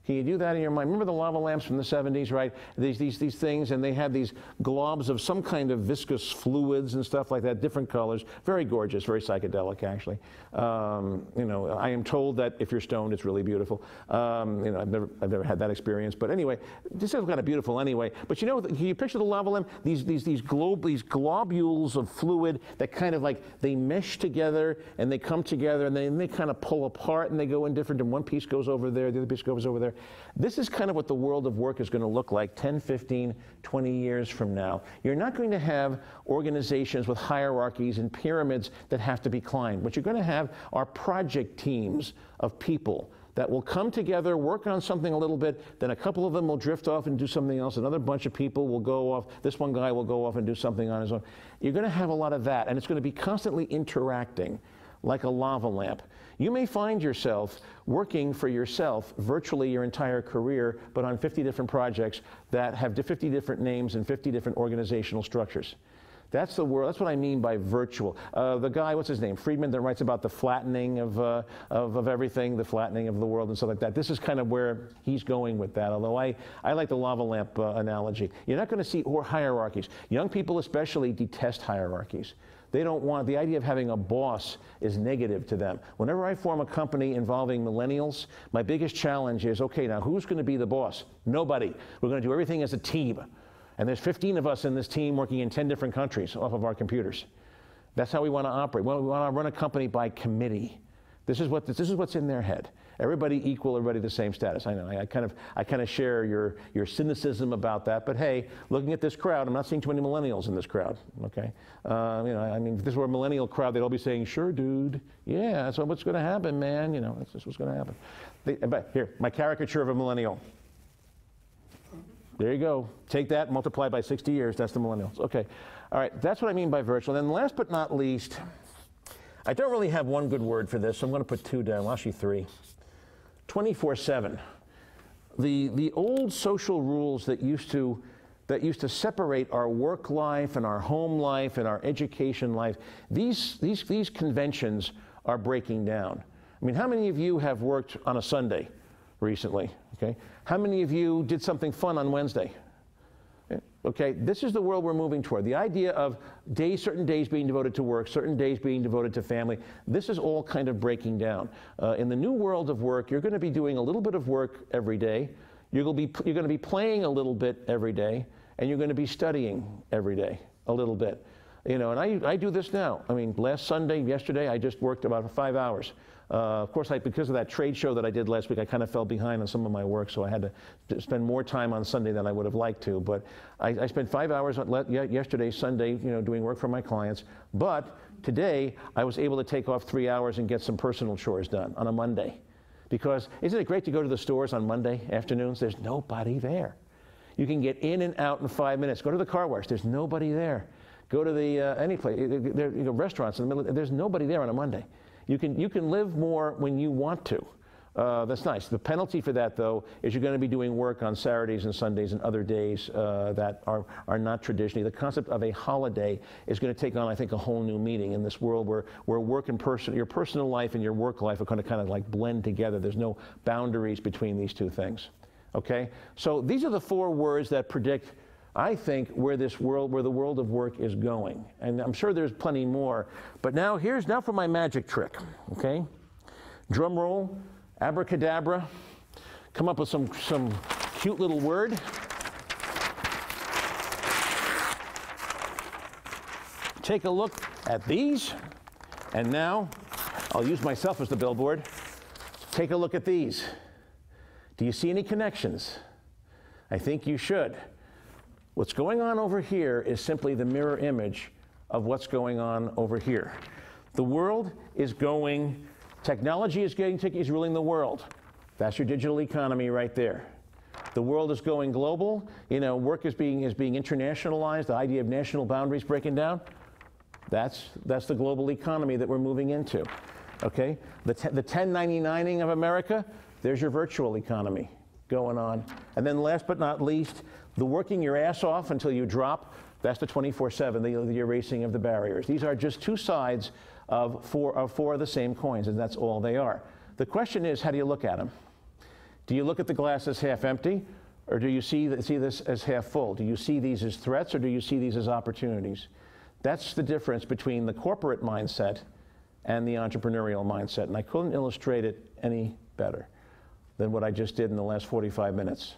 Can you do that in your mind? Remember the lava lamps from the 70s, right? These things, and they had these globs of some kind of viscous fluids and stuff like that, different colors. Very gorgeous, very psychedelic, actually. You know, I am told that if you're stoned, it's really beautiful. You know, I've never had that experience, but anyway, this is kind of beautiful anyway. But you know, can you picture the lava lamp? These globules of fluid that kind of like they mesh together and they come together and they kind of pull apart and they go in different. And one piece goes over there, the other piece goes over there. This is kind of what the world of work is going to look like 10, 15, 20 years from now. You're not going to have organizations with hierarchies and pyramids that have to be climbed. What you're going to have are project teams of people that will come together, work on something a little bit, then a couple of them will drift off and do something else. Another bunch of people will go off. This one guy will go off and do something on his own. You're going to have a lot of that, and it's going to be constantly interacting like a lava lamp. You may find yourself working for yourself virtually your entire career, but on 50 different projects that have 50 different names and 50 different organizational structures. That's the world. That's what I mean by virtual. The guy, what's his name, Friedman, that writes about the flattening of everything, the flattening of the world and stuff like that. This is kind of where he's going with that, although I like the lava lamp analogy. You're not going to see hierarchies. Young people especially detest hierarchies. They don't want, the idea of having a boss is negative to them. Whenever I form a company involving millennials, my biggest challenge is, okay, now who's going to be the boss? Nobody. We're going to do everything as a team. And there's 15 of us in this team working in 10 different countries off of our computers. That's how we want to operate. We want to run a company by committee. This is what's in their head. Everybody equal, everybody the same status. I know, I kind of share your cynicism about that, but hey, looking at this crowd, I'm not seeing too many millennials in this crowd, okay? You know, I mean, if this were a millennial crowd, they'd all be saying, sure, dude, yeah, that's what's going to happen, man, you know, that's just what's going to happen. But here, my caricature of a millennial. There you go. Take that, multiply by 60 years, that's the millennials. Okay, all right, that's what I mean by virtual. And then last but not least, I don't really have one good word for this, so I'm going to put two down, well, actually three. 24/7. The old social rules that used to separate our work life and our home life and our education life, these conventions are breaking down. I mean, how many of you have worked on a Sunday recently? Okay. How many of you did something fun on Wednesday? Okay, this is the world we're moving toward. The idea of certain days being devoted to work, certain days being devoted to family, this is all kind of breaking down. In the new world of work, you're going to be doing a little bit of work every day. You're going to be playing a little bit every day, and you're going to be studying every day a little bit. You know, and I do this now. I mean, yesterday, I just worked about 5 hours. Of course, because of that trade show that I did last week, I kind of fell behind on some of my work, so I had to spend more time on Sunday than I would have liked to. But I spent 5 hours yesterday, Sunday, you know, doing work for my clients. But today, I was able to take off 3 hours and get some personal chores done on a Monday. Because isn't it great to go to the stores on Monday afternoons? There's nobody there. You can get in and out in 5 minutes. Go to the car wash. There's nobody there. Go to the any place. There, you know, restaurants in the middle. There's nobody there on a Monday. You can live more when you want to. That's nice. The penalty for that, though, is you're going to be doing work on Saturdays and Sundays and other days that are not traditionally. The concept of a holiday is going to take on, I think, a whole new meaning in this world where work and your personal life and your work life are going to kind of like blend together. There's no boundaries between these two things. Okay? So these are the 4 words that predict, I think, where the world of work is going. And I'm sure there's plenty more. But now for my magic trick, okay? Drum roll, abracadabra, come up with some cute little word. Take a look at these, and now I'll use myself as the billboard. Take a look at these. Do you see any connections? I think you should. What's going on over here is simply the mirror image of what's going on over here. The world is going, technology is ruling the world. That's your digital economy right there. The world is going global. You know, work is being internationalized. The idea of national boundaries breaking down. That's the global economy that we're moving into. Okay? The 1099ing of America, there's your virtual economy going on. And then last but not least, the working your ass off until you drop, that's the 24/7, the erasing of the barriers. These are just 2 sides of four of the same coins, and that's all they are. The question is, how do you look at them? Do you look at the glass as half empty, or do you see this as half full? Do you see these as threats, or do you see these as opportunities? That's the difference between the corporate mindset and the entrepreneurial mindset, and I couldn't illustrate it any better than what I just did in the last 45 minutes.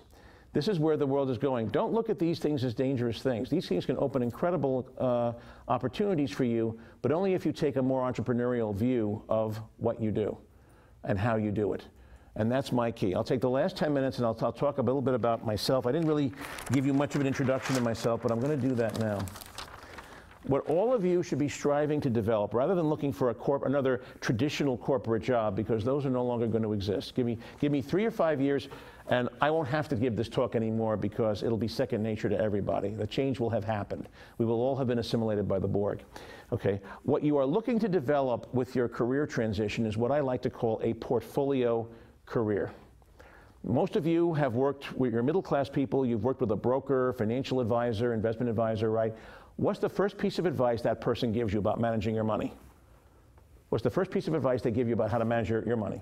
This is where the world is going. Don't look at these things as dangerous things. These things can open incredible opportunities for you, but only if you take a more entrepreneurial view of what you do and how you do it. And that's my key. I'll take the last 10 minutes and I'll talk a little bit about myself. I didn't really give you much of an introduction to myself, but I'm going to do that now. What all of you should be striving to develop, rather than looking for another traditional corporate job, because those are no longer going to exist. Give me 3 or 5 years, and I won't have to give this talk anymore because it'll be second nature to everybody. The change will have happened. We will all have been assimilated by the Borg. Okay, what you are looking to develop with your career transition is what I like to call a portfolio career. Most of you have worked with your middle-class people. You've worked with a broker, financial advisor, investment advisor, right? What's the first piece of advice that person gives you about managing your money? What's the first piece of advice they give you about how to manage your money?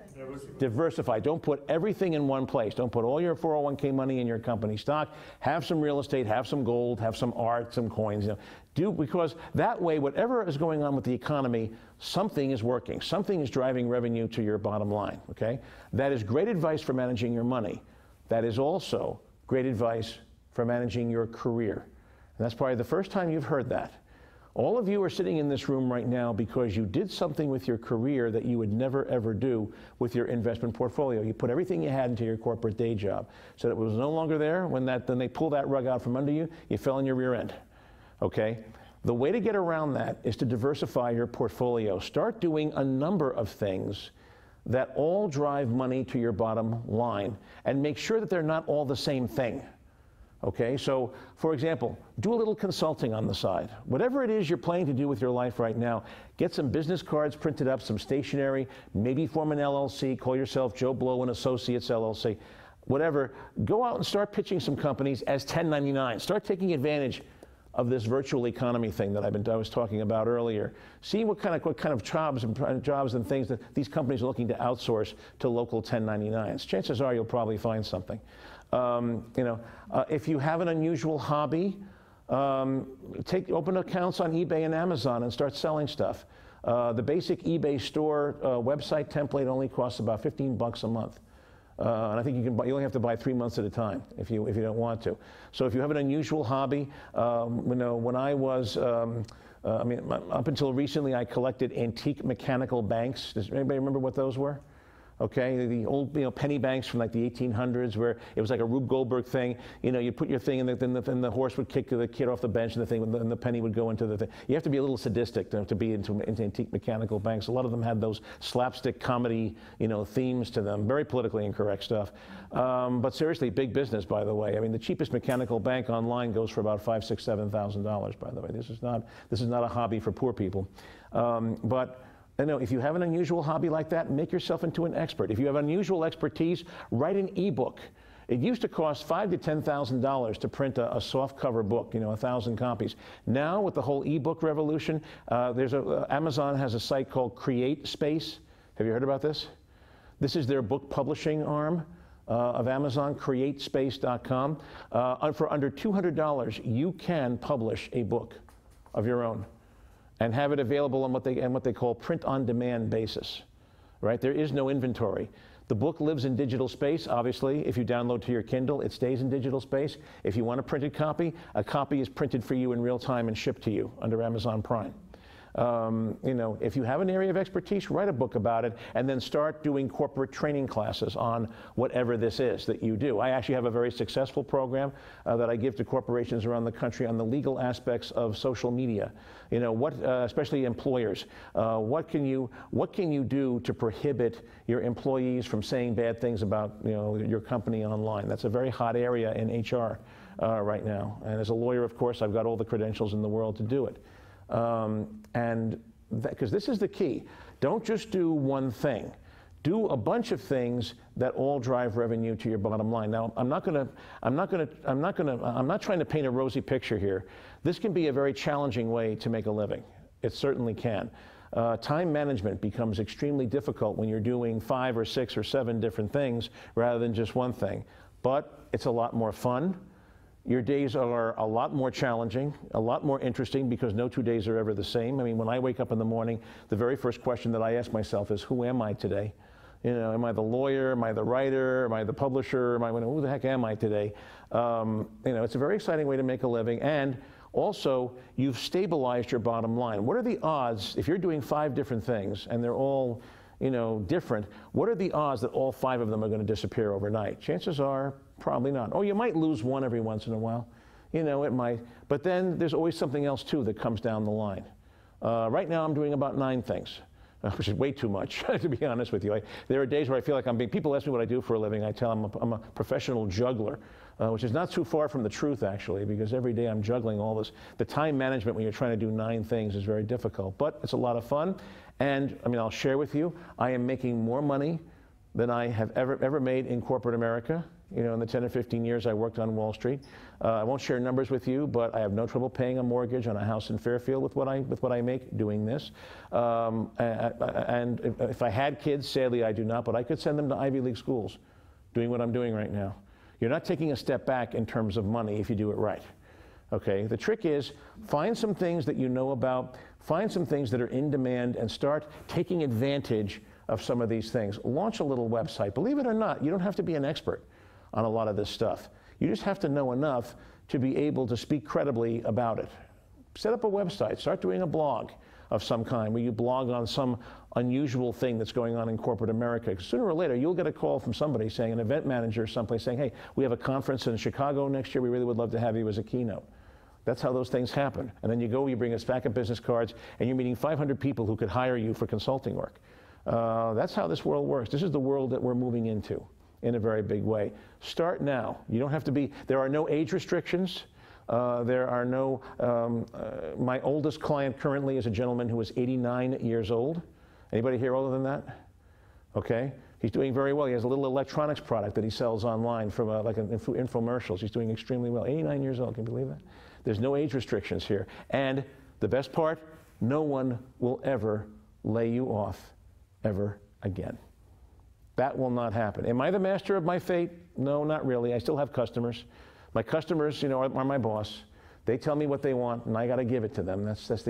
Diversify. Don't put everything in one place. Don't put all your 401k money in your company stock. Have some real estate, have some gold, have some art, some coins. Because that way, whatever is going on with the economy, something is working. Something is driving revenue to your bottom line, okay? That is great advice for managing your money. That is also great advice for managing your career. And that's probably the first time you've heard that. All of you are sitting in this room right now because you did something with your career that you would never ever do with your investment portfolio. You put everything you had into your corporate day job. So that it was no longer there. When they pull that rug out from under you, you fell on your rear end. Okay? The way to get around that is to diversify your portfolio. Start doing a number of things that all drive money to your bottom line, and make sure that they're not all the same thing. Okay, so for example, do a little consulting on the side. Whatever it is you're planning to do with your life right now, get some business cards printed up, some stationery, maybe form an LLC, call yourself Joe Blow and Associates LLC, whatever. Go out and start pitching some companies as 1099. Start taking advantage of this virtual economy thing that I was talking about earlier. See what kind of jobs and things that these companies are looking to outsource to local 1099s. Chances are you'll probably find something. If you have an unusual hobby, open accounts on eBay and Amazon and start selling stuff. The basic eBay store website template only costs about $15 a month. And I think you only have to buy 3 months at a time if you don't want to. So if you have an unusual hobby, when I was, up until recently, I collected antique mechanical banks. Does anybody remember what those were? Okay, the old penny banks from like the 1800s, where it was like a Rube Goldberg thing. You put your thing in, then the horse would kick the kid off the bench, and the penny would go into the thing. You have to be a little sadistic to be into antique mechanical banks. A lot of them had those slapstick comedy, themes to them. Very politically incorrect stuff. But seriously, big business, by the way. I mean, the cheapest mechanical bank online goes for about $5,000, $6,000, $7,000. By the way, this is not a hobby for poor people. If you have an unusual hobby like that, make yourself into an expert. If you have unusual expertise, write an ebook. It used to cost $5,000 to $10,000 to print a soft cover book, 1,000 copies. Now, with the whole ebook revolution, Amazon has a site called Create Space. Have you heard about this? This is their book publishing arm of Amazon, createspace.com. For under $200, you can publish a book of your own and have it available on what they call print-on-demand basis, right? There is no inventory. The book lives in digital space, obviously. If you download to your Kindle, it stays in digital space. If you want a printed copy, a copy is printed for you in real time and shipped to you under Amazon Prime. If you have an area of expertise, write a book about it, and then start doing corporate training classes on whatever this is that you do. I actually have a very successful program that I give to corporations around the country on the legal aspects of social media. Especially employers, what can you do to prohibit your employees from saying bad things about your company online? That's a very hot area in HR right now. And as a lawyer, of course, I've got all the credentials in the world to do it. Because this is the key. Don't just do one thing. Do a bunch of things that all drive revenue to your bottom line. Now, I'm not trying to paint a rosy picture here. This can be a very challenging way to make a living. It certainly can. Time management becomes extremely difficult when you're doing 5 or 6 or 7 different things rather than just one thing. But it's a lot more fun. Your days are a lot more challenging, a lot more interesting, because no 2 days are ever the same. I mean, when I wake up in the morning, the very first question that I ask myself is, who am I today? Am I the lawyer? Am I the writer? Am I the publisher? Who the heck am I today? It's a very exciting way to make a living. And also, you've stabilized your bottom line. What are the odds, if you're doing 5 different things and they're all different, what are the odds that all 5 of them are going to disappear overnight? Chances are probably not. Oh, you might lose one every once in a while. It might. But then there's always something else, too, that comes down the line. Right now, I'm doing about 9 things, which is way too much, to be honest with you. There are days where I feel like people ask me what I do for a living. I tell them I'm a professional juggler, which is not too far from the truth, actually, because every day I'm juggling all this. The time management when you're trying to do 9 things is very difficult, but it's a lot of fun. And, I'll share with you, I am making more money than I have ever made in corporate America. In the 10 or 15 years I worked on Wall Street. I won't share numbers with you, but I have no trouble paying a mortgage on a house in Fairfield with what I make doing this. And if I had kids, sadly I do not, but I could send them to Ivy League schools doing what I'm doing right now. You're not taking a step back in terms of money if you do it right. Okay, the trick is find some things that you know about, find some things that are in demand, and start taking advantage of some of these things. Launch a little website. Believe it or not, you don't have to be an expert on a lot of this stuff. You just have to know enough to be able to speak credibly about it. Set up a website, start doing a blog of some kind where you blog on some unusual thing that's going on in corporate America. Sooner or later, you'll get a call from somebody saying, an event manager someplace saying, hey, we have a conference in Chicago next year, we really would love to have you as a keynote. That's how those things happen. And then you go, you bring us back of business cards, and you're meeting 500 people who could hire you for consulting work. That's how this world works. This is the world that we're moving into in a very big way. Start now. You don't have to be, there are no age restrictions. There are no, my oldest client currently is a gentleman who is 89 years old. Anybody here older than that? Okay. He's doing very well. He has a little electronics product that he sells online from like infomercials. He's doing extremely well. 89 years old, can you believe that? There's no age restrictions here. And the best part, no one will ever lay you off ever again. That will not happen. Am I the master of my fate? No, not really. I still have customers. My customers, are my boss. They tell me what they want, and I got to give it to them. That's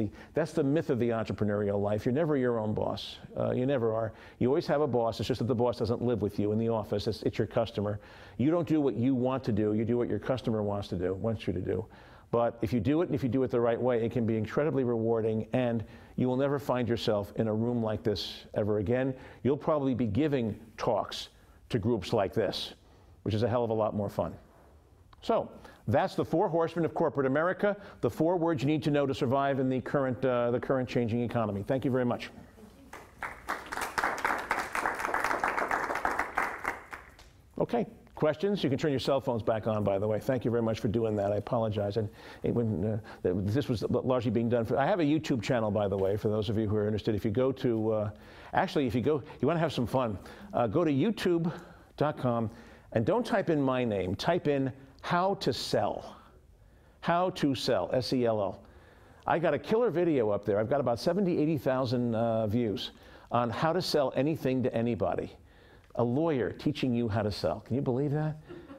the myth of the entrepreneurial life. You're never your own boss. You never are. You always have a boss. It's just that the boss doesn't live with you in the office. It's your customer. You don't do what you want to do. You do what your customer wants you to do. But if you do it, and if you do it the right way, it can be incredibly rewarding, and you will never find yourself in a room like this ever again. You'll probably be giving talks to groups like this, which is a hell of a lot more fun. So that's the 4 horsemen of corporate America, the 4 words you need to know to survive in the current changing economy. Thank you very much. Okay, questions? You can turn your cell phones back on, by the way. Thank you very much for doing that. I apologize. And this was largely being done I have a YouTube channel, by the way, for those of you who are interested. If you go to, you want to have some fun, go to youtube.com and don't type in my name. Type in how to sell. How to sell, S-E-L-L. I got a killer video up there. I've got about 80,000 views on how to sell anything to anybody. A lawyer teaching you how to sell. Can you believe that?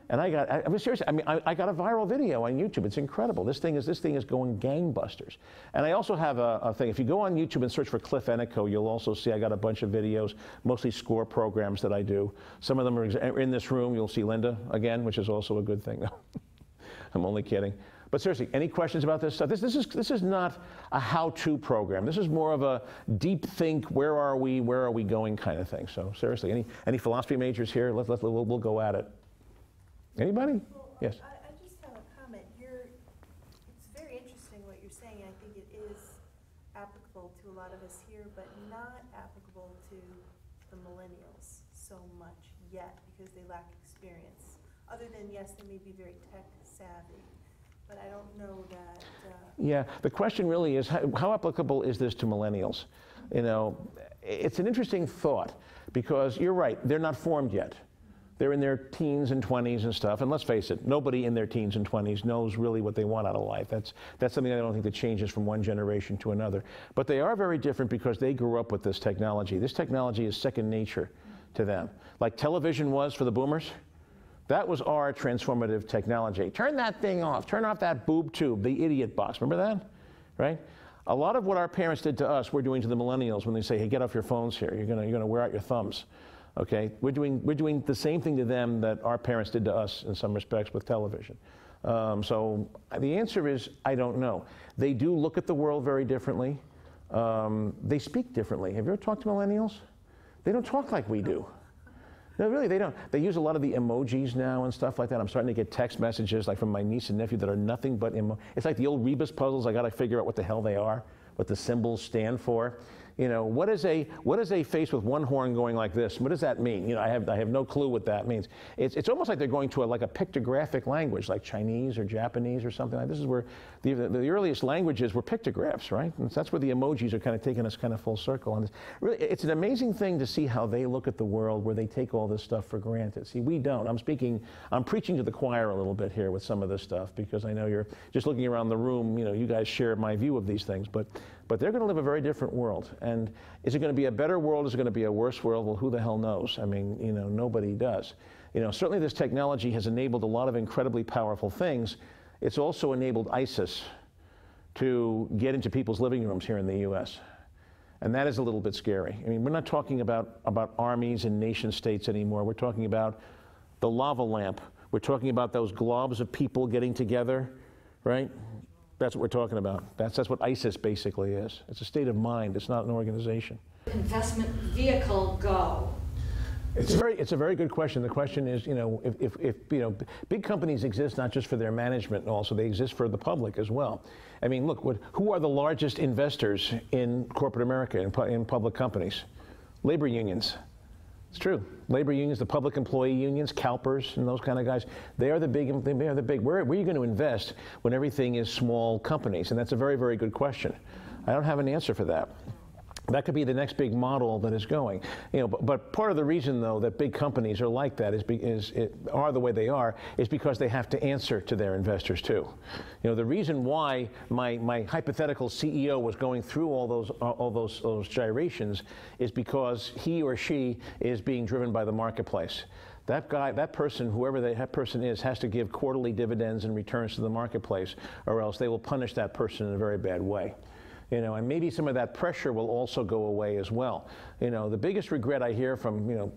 And I was serious. I got a viral video on YouTube. It's incredible. This thing is going gangbusters. And I also have a thing. If you go on YouTube and search for Cliff Enico, you'll also see I got a bunch of videos, mostly score programs that I do. Some of them are in this room. You'll see Linda again, which is also a good thing. I'm only kidding. But seriously, any questions about this stuff? This is not a how-to program. This is more of a deep think, where are we going kind of thing. So seriously, any philosophy majors here? We'll go at it. Anybody? Well, yes. I just have a comment. It's very interesting what you're saying. I think it is applicable to a lot of us here, but not applicable to the millennials so much yet because they lack experience. Other than, yes, they may be very tech savvy. But I don't know that. Yeah, the question really is how applicable is this to millennials? It's an interesting thought because you're right, they're not formed yet. They're in their teens and 20s and stuff, and let's face it, nobody in their teens and 20s knows really what they want out of life. That's something I don't think that changes from one generation to another. But they are very different because they grew up with this technology. This technology is second nature to them. Like television was for the boomers. That was our transformative technology. Turn that thing off. Turn off that boob tube, the idiot box. Remember that? Right? A lot of what our parents did to us, we're doing to the millennials when they say, hey, get off your phones here. You're gonna wear out your thumbs. Okay? We're doing the same thing to them that our parents did to us in some respects with television. So the answer is, I don't know. They do look at the world very differently. They speak differently. Have you ever talked to millennials? They don't talk like we do. No, really, they don't. They use a lot of the emojis now and stuff like that. I'm starting to get text messages like from my niece and nephew that are nothing but it's like the old Rebus puzzles. I got to figure out what the hell they are, what the symbols stand for. You know, what is a face with one horn going like this? What does that mean? You know, I have no clue what that means. It's almost like they're going to like a pictographic language, like Chinese or Japanese or something like this. Is where the earliest languages were pictographs, right? And that's where the emojis are kind of taking us kind of full circle. And it's an amazing thing to see how they look at the world, where they take all this stuff for granted. See, we don't. I'm preaching to the choir a little bit here with some of this stuff, because I know you're just looking around the room. You know, you guys share my view of these things, but they're going to live a very different world. And is it going to be a better world? Is it going to be a worse world? Well, who the hell knows? I mean, you know, nobody does. You know, certainly this technology has enabled a lot of incredibly powerful things. It's also enabled ISIS to get into people's living rooms here in the U.S. And that is a little bit scary. I mean, we're not talking about armies and nation states anymore. We're talking about the lava lamp. We're talking about those globs of people getting together, right? That's what we're talking about. That's what ISIS basically is. It's a state of mind. It's not an organization. Investment vehicle go? It's a very good question. The question is, you know, if you know, big companies exist not just for their management, and also they exist for the public as well. I mean, look, who are the largest investors in corporate America, in public companies? Labor unions. It's true. Labor unions, the public employee unions, CalPERS, and those kind of guys, they are the big. Where are you going to invest when everything is small companies? And that's a very, very good question. I don't have an answer for that. That could be the next big model that is going. You know, but part of the reason, though, that big companies are like that are the way they are is because they have to answer to their investors too. You know, the reason why my hypothetical CEO was going through all those gyrations is because he or she is being driven by the marketplace. That guy, that person, whoever that person is, has to give quarterly dividends and returns to the marketplace, or else they will punish that person in a very bad way. You know, and maybe some of that pressure will also go away as well. You know, the biggest regret I hear from, you know,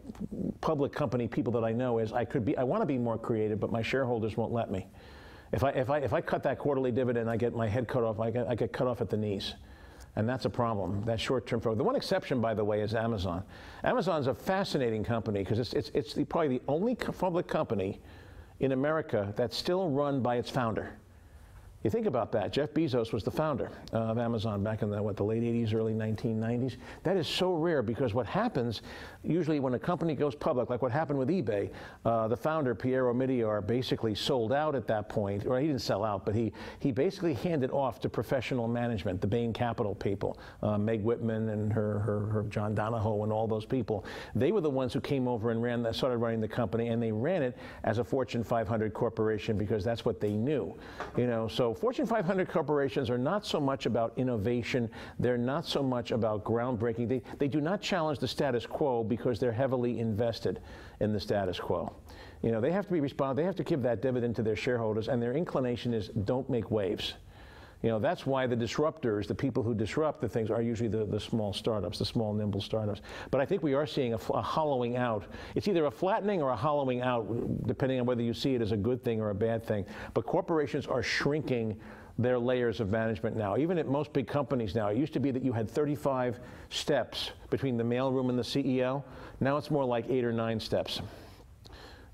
public company people that I know is I want to be more creative, but my shareholders won't let me. If I cut that quarterly dividend, I get my head cut off. I get cut off at the knees, and that's a problem. That short-term focus. The one exception, by the way, is Amazon. Amazon's a fascinating company because it's probably the only public company in America that's still run by its founder. You think about that. Jeff Bezos was the founder of Amazon back in the late 80s, early 1990s. That is so rare, because what happens usually when a company goes public, like what happened with eBay, the founder, Pierre Omidyar, basically sold out at that point. Or he didn't sell out, but he basically handed off to professional management, the Bain Capital people, Meg Whitman and her John Donahoe and all those people. They were the ones who came over and started running the company, and they ran it as a Fortune 500 corporation because that's what they knew. You know, so Fortune 500 corporations are not so much about innovation. They're not so much about groundbreaking. They do not challenge the status quo because they're heavily invested in the status quo. You know, they have to be responsible. They have to give that dividend to their shareholders, and their inclination is don't make waves. You know, that's why the disruptors, the people who disrupt the things, are usually the small startups, the small, nimble startups. But I think we are seeing a hollowing out. It's either a flattening or a hollowing out, depending on whether you see it as a good thing or a bad thing. But corporations are shrinking their layers of management now. Even at most big companies now, it used to be that you had 35 steps between the mailroom and the CEO. Now it's more like 8 or 9 steps.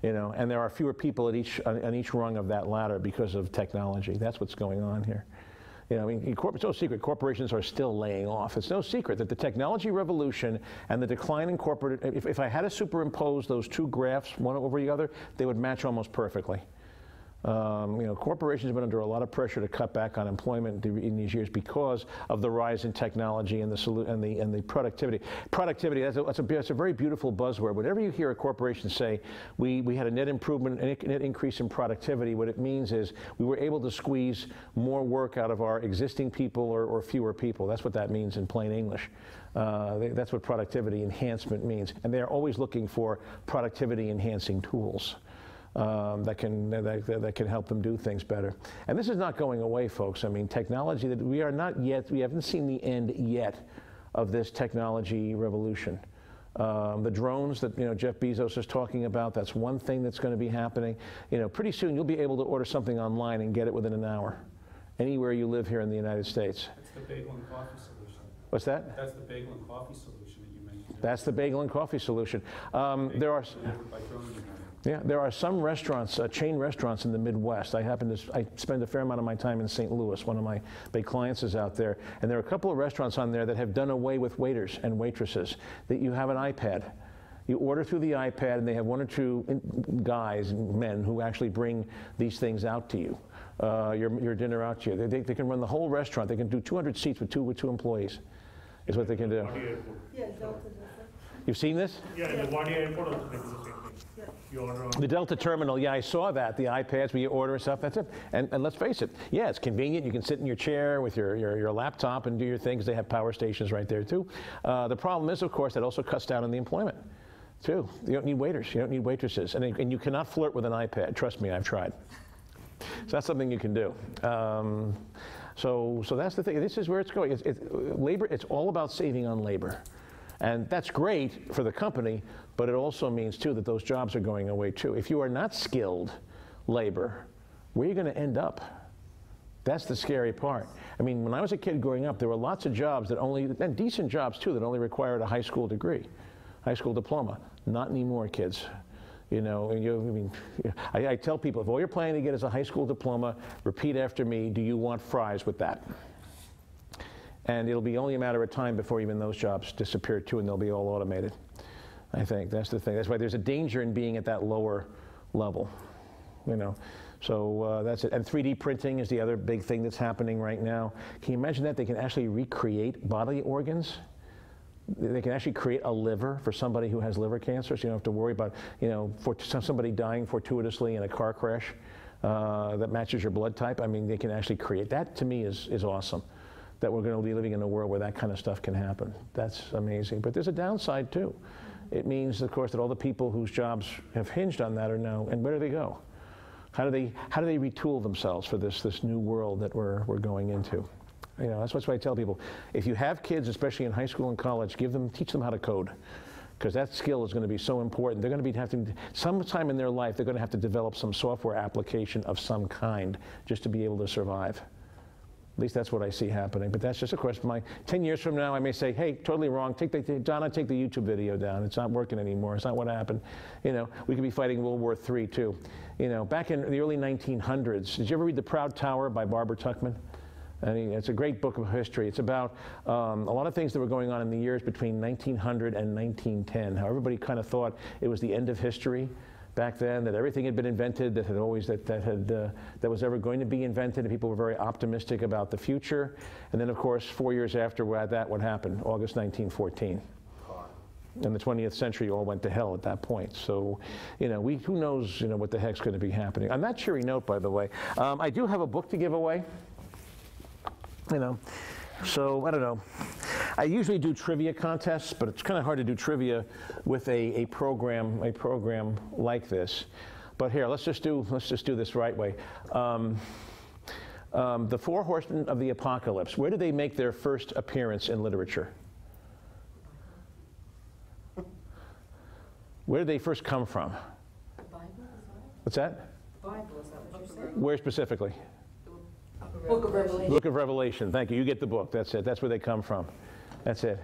You know, and there are fewer people on each rung of that ladder because of technology. That's what's going on here. You know, I mean, it's no secret corporations are still laying off. It's no secret that the technology revolution and the decline in corporate, if I had to superimpose those two graphs, one over the other, they would match almost perfectly. You know, corporations have been under a lot of pressure to cut back on employment in these years because of the rise in technology and the productivity. Productivity, that's a very beautiful buzzword. Whenever you hear a corporation say, we had a net improvement, a net increase in productivity, what it means is we were able to squeeze more work out of our existing people or fewer people. That's what that means in plain English. That's what productivity enhancement means. And they're always looking for productivity enhancing tools. That can help them do things better. And this is not going away, folks. I mean, technology, that we haven't seen the end yet of this technology revolution. The drones that, you know, Jeff Bezos is talking about, that's one thing that's going to be happening. You know, pretty soon you'll be able to order something online and get it within an hour, anywhere you live here in the United States. That's the bagel and coffee solution. What's that? That's the bagel and coffee solution that you mentioned. That's the bagel and coffee solution. There are some restaurants, chain restaurants in the Midwest. I spend a fair amount of my time in St. Louis. One of my big clients is out there. And there are a couple of restaurants on there that have done away with waiters and waitresses, that you have an iPad. You order through the iPad, and they have one or two guys, men, who actually bring these things out to you, your dinner out to you. They can run the whole restaurant. They can do 200 seats with two employees, is what they can do. Yeah, Delta does that. You've seen this? Yeah, in the Wadi airport also they do the same thing. Yeah. You order on The Delta terminal, yeah, I saw that. The iPads where you order and stuff, that's it. And let's face it, yeah, it's convenient. You can sit in your chair with your laptop and do your things. They have power stations right there, too. The problem is, of course, that also cuts down on the employment, too. You don't need waiters. You don't need waitresses. And you cannot flirt with an iPad. Trust me, I've tried. So that's something you can do. So that's the thing. This is where it's going. Labor, it's all about saving on labor. And that's great for the company, but it also means, too, that those jobs are going away, too. If you are not skilled labor, where are you going to end up? That's the scary part. I mean, when I was a kid growing up, there were lots of jobs that and decent jobs, too, that only required a high school degree, high school diploma. Not anymore, kids. You know, I tell people, if all you're planning to get is a high school diploma, repeat after me, do you want fries with that? And it'll be only a matter of time before even those jobs disappear too, and they'll be all automated. I think that's the thing. That's why there's a danger in being at that lower level, you know. So that's it. And 3D printing is the other big thing that's happening right now. Can you imagine that? They can actually recreate bodily organs. They can actually create a liver for somebody who has liver cancer, so you don't have to worry about, you know, somebody dying fortuitously in a car crash that matches your blood type. I mean, they can actually create. That, to me, is awesome, that we're going to be living in a world where that kind of stuff can happen. That's amazing. But there's a downside, too. It means, of course, that all the people whose jobs have hinged on that are now, and where do they go? How do they retool themselves for this new world that we're going into? You know, that's why I tell people, if you have kids, especially in high school and college, teach them how to code, because that skill is going to be so important. They're going to be having, sometime in their life, they're going to have to develop some software application of some kind just to be able to survive. At least that's what I see happening. But that's just a question. 10 years from now, I may say, hey, totally wrong. Donna, take the YouTube video down. It's not working anymore. It's not what happened. You know, we could be fighting World War III, too. You know, back in the early 1900s, did you ever read The Proud Tower by Barbara Tuchman? I mean, it's a great book of history. It's about a lot of things that were going on in the years between 1900 and 1910, how everybody kind of thought it was the end of history back then, that everything had been invented that was ever going to be invented, and people were very optimistic about the future. And then, of course, 4 years after that, what happened? August 1914. And the 20th century all went to hell at that point. So, you know, who knows, you know, what the heck's going to be happening. On that cheery note, by the way, I do have a book to give away. You know, so I don't know. I usually do trivia contests, but it's kind of hard to do trivia with a program like this. But here, let's just do this right way. The Four Horsemen of the Apocalypse. Where did they make their first appearance in literature? Where did they first come from? The Bible, is that? What's that? The Bible, is that what you're saying? Where specifically? Book of Revelation. Book of Revelation. Thank you. You get the book. That's it. That's where they come from. That's it.